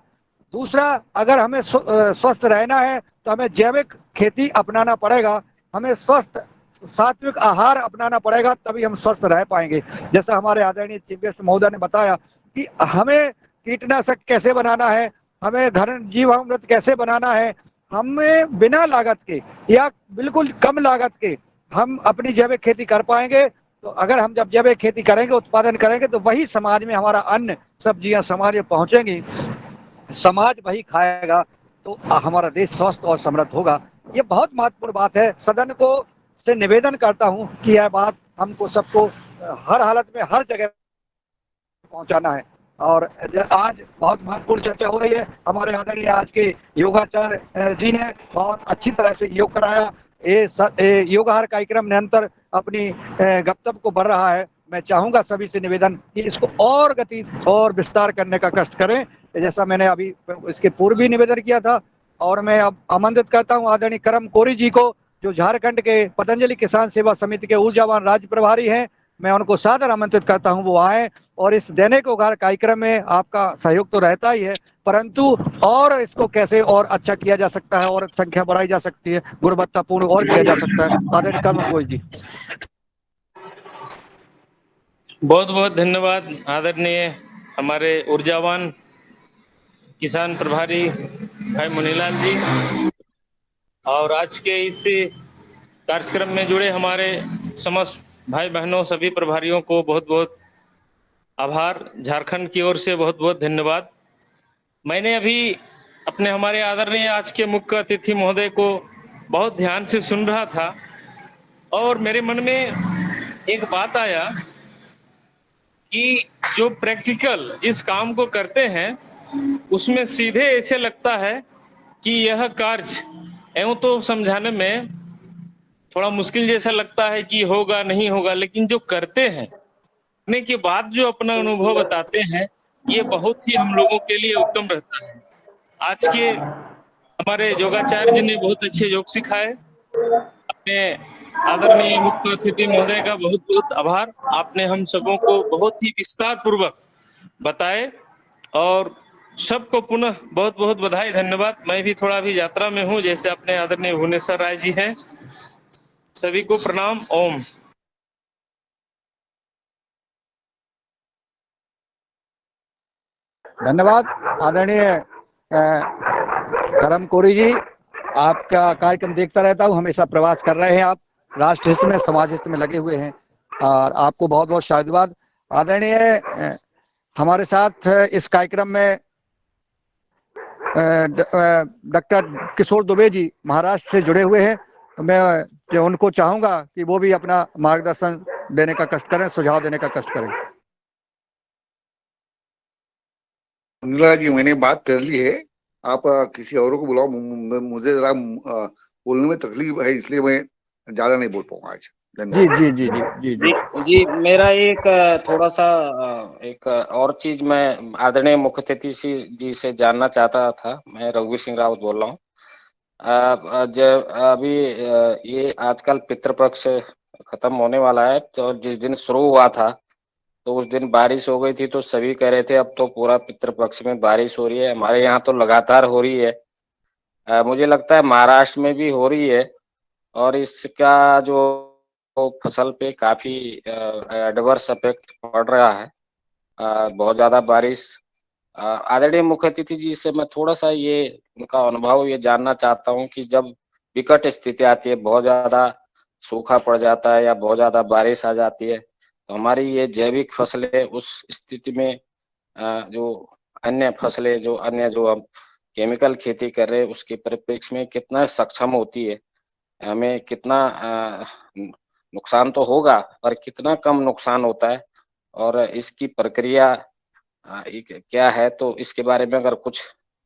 दूसरा, अगर हमें स्वस्थ रहना है तो हमें जैविक खेती अपनाना पड़ेगा, हमें स्वस्थ सात्विक आहार अपनाना पड़ेगा, तभी हम स्वस्थ रह पाएंगे। जैसा हमारे आदरणीय चीफ गेस्ट महोदय ने बताया कि हमें कीटनाशक कैसे बनाना है, हमें घर जीवामृत कैसे बनाना है, हमें बिना लागत के या बिल्कुल कम लागत के हम अपनी जैविक खेती कर पाएंगे। तो अगर हम जब जैविक खेती करेंगे, उत्पादन करेंगे, तो वही समाज में हमारा अन्न सब्जियां समाज में पहुंचेंगी, समाज वही खाएगा, तो हमारा देश स्वस्थ और समृद्ध होगा। ये बहुत महत्वपूर्ण बात है। सदन को से निवेदन करता हूं कि यह बात हमको सबको हर हालत में हर जगह पहुंचाना है। और आज बहुत महत्वपूर्ण चर्चा हो रही है। हमारे आदरणीय आज के योगाचार्य जी ने बहुत अच्छी तरह से योग कराया। ये योगाहार कार्यक्रम निरंतर अपनी गप्तव्य को बढ़ रहा है। मैं चाहूंगा सभी से निवेदन कि इसको और गति और विस्तार करने का कष्ट करें, जैसा मैंने अभी इसके पूर्व भी निवेदन किया था। और मैं अब आमंत्रित करता हूं आदरणीय करम कोरी जी को, जो झारखंड के पतंजलि किसान सेवा समिति के ऊर्जावान राज्य प्रभारी हैं। मैं उनको सादर आमंत्रित करता हूं वो आए और इस दैनिक उपहार कार्यक्रम में आपका सहयोग तो रहता ही है, परंतु और इसको कैसे और अच्छा किया जा सकता है और संख्या बढ़ाई जा सकती है, गुणवत्तापूर्ण और किया जा सकता है। आदरणीय करम कोरी जी। बहुत बहुत धन्यवाद आदरणीय हमारे ऊर्जावान किसान प्रभारी भाई मुनीलाल जी, और आज के इस कार्यक्रम में जुड़े हमारे समस्त भाई बहनों सभी प्रभारियों को बहुत बहुत आभार। झारखंड की ओर से बहुत बहुत धन्यवाद। मैंने अभी अपने हमारे आदरणीय आज के मुख्य अतिथि महोदय को बहुत ध्यान से सुन रहा था और मेरे मन में एक बात आया कि जो प्रैक्टिकल इस काम को करते हैं उसमें सीधे ऐसे लगता है कि यह कार्य यूं तो समझाने में थोड़ा मुश्किल जैसा लगता है कि होगा नहीं होगा, लेकिन जो करते हैं करने के बाद जो अपना अनुभव बताते हैं ये बहुत ही हम लोगों के लिए उत्तम रहता है। आज के हमारे योगाचार्य जी ने बहुत अच्छे योग सिखाए। अपने आदरणीय मुख्य अतिथि महोदय का बहुत बहुत आभार। आपने हम सबों को बहुत ही विस्तार पूर्वक बताए और सबको पुनः बहुत बहुत बधाई धन्यवाद। मैं भी थोड़ा अभी यात्रा में हूँ, जैसे अपने आदरणीय भुवनेश्वर राय जी हैं। सभी को प्रणाम। ओम। धन्यवाद आदरणीय करम कोरी जी। आपका कार्यक्रम देखता रहता हूँ, हमेशा प्रवास कर रहे हैं आप, राष्ट्र हित में समाज हित में लगे हुए हैं और आपको बहुत बहुत साधुवाद। आदरणीय हमारे साथ इस कार्यक्रम में डॉक्टर किशोर दुबे जी महाराष्ट्र से जुड़े हुए हैं। तो मैं जो उनको चाहूंगा कि वो भी अपना मार्गदर्शन देने का कष्ट करें, सुझाव देने का कष्ट करें। मुनीलाल जी, मैंने बात कर ली है, आप किसी और को बुलाओ। मुझे जरा बोलने में तकलीफ है, इसलिए मैं ज्यादा नहीं बोल पाऊंगा आज। जी धन्यवाद। जी जी जी जी जी जी मेरा एक थोड़ा सा एक और चीज मैं आदरणीय मुख्य अतिथि जी से जानना चाहता था। मैं रघुवीर सिंह रावत बोल रहा हूँ। जब अभी ये आजकल पितृपक्ष खत्म होने वाला है, तो जिस दिन शुरू हुआ था तो उस दिन बारिश हो गई थी, तो सभी कह रहे थे अब तो पूरा पितृपक्ष में बारिश हो रही है। हमारे यहाँ तो लगातार हो रही है। मुझे लगता है महाराष्ट्र में भी हो रही है और इसका जो फसल पे काफी एडवर्स इफेक्ट पड़ रहा है। बहुत ज्यादा बारिश। आदरणीय मुख्य अतिथि जी से मैं थोड़ा सा ये उनका अनुभव ये जानना चाहता हूँ कि जब विकट स्थिति आती है, बहुत ज्यादा सूखा पड़ जाता है या बहुत ज्यादा बारिश आ जाती है, तो हमारी ये जैविक फसलें उस स्थिति में जो अन्य फसलें जो अन्य जो हम केमिकल खेती कर रहे हैं उसके परिप्रेक्ष्य में कितना सक्षम होती है। हमें कितना नुकसान तो होगा पर कितना कम नुकसान होता है और इसकी प्रक्रिया क्या है, तो इसके बारे में अगर कुछ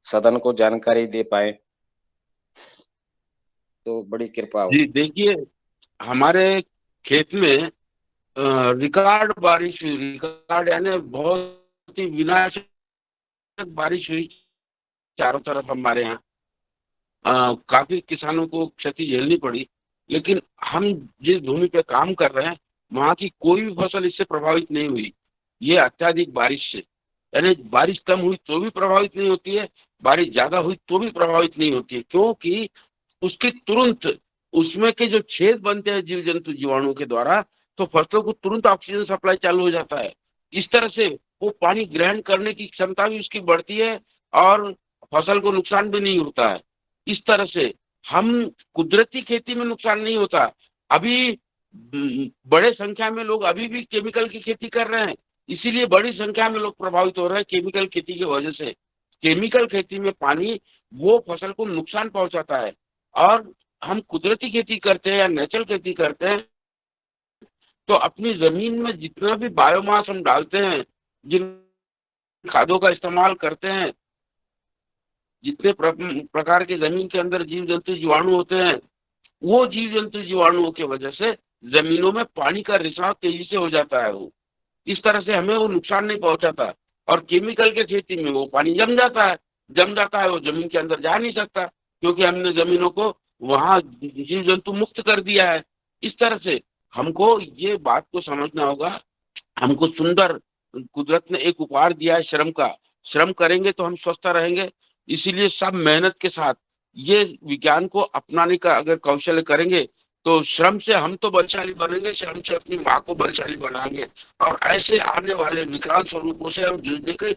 सदन को जानकारी दे पाए तो बड़ी कृपा जी होगी। देखिए, हमारे खेत में रिकॉर्ड बारिश हुई। रिकॉर्ड यानी बहुत ही विनाशक बारिश हुई चारों तरफ हमारे यहाँ। काफी किसानों को क्षति झेलनी पड़ी, लेकिन हम जिस भूमि पे काम कर रहे हैं वहाँ की कोई भी फसल इससे प्रभावित नहीं हुई। ये अत्याधिक बारिश से, यानी बारिश कम हुई तो भी प्रभावित नहीं होती है, बारिश ज्यादा हुई तो भी प्रभावित नहीं होती है, क्योंकि उसके तुरंत उसमें के जो छेद बनते हैं जीव जंतु जीवाणुओं के द्वारा, तो फसलों को तुरंत ऑक्सीजन सप्लाई चालू हो जाता है। इस तरह से वो पानी ग्रहण करने की क्षमता भी उसकी बढ़ती है और फसल को नुकसान भी नहीं होता है। इस तरह से हम कुदरती खेती में नुकसान नहीं होता। अभी बड़े संख्या में लोग अभी भी केमिकल की खेती कर रहे हैं, इसीलिए बड़ी संख्या में लोग प्रभावित हो रहे हैं केमिकल खेती की वजह से। केमिकल खेती में पानी वो फसल को नुकसान पहुंचाता है और हम कुदरती खेती करते हैं या नेचुरल खेती करते हैं तो अपनी जमीन में जितना भी बायोमास हम डालते हैं, जिन खादों का इस्तेमाल करते हैं, जितने प्रकार के जमीन के अंदर जीव जंतु जीवाणु होते हैं, वो जीव जंतु जीवाणुओं की वजह से जमीनों में पानी का रिसाव तेजी से हो जाता है। वो इस तरह से हमें वो नुकसान नहीं पहुंचाता। और केमिकल के खेती में वो पानी जम जाता है, वो जमीन के अंदर जा नहीं सकता, क्योंकि हमने जमीनों को वहां जीव जंतु मुक्त कर दिया है। इस तरह से हमको ये बात को समझना होगा। हमको सुंदर कुदरत ने एक उपहार दिया है श्रम का। श्रम करेंगे तो हम स्वस्थ रहेंगे। इसीलिए सब मेहनत के साथ ये विज्ञान को अपनाने का अगर कौशल करेंगे तो श्रम से हम तो बलशाली बनेंगे, श्रम से अपनी माँ को बलशाली बनाएंगे और ऐसे आने वाले विकराल स्वरूपों से हम जूझने के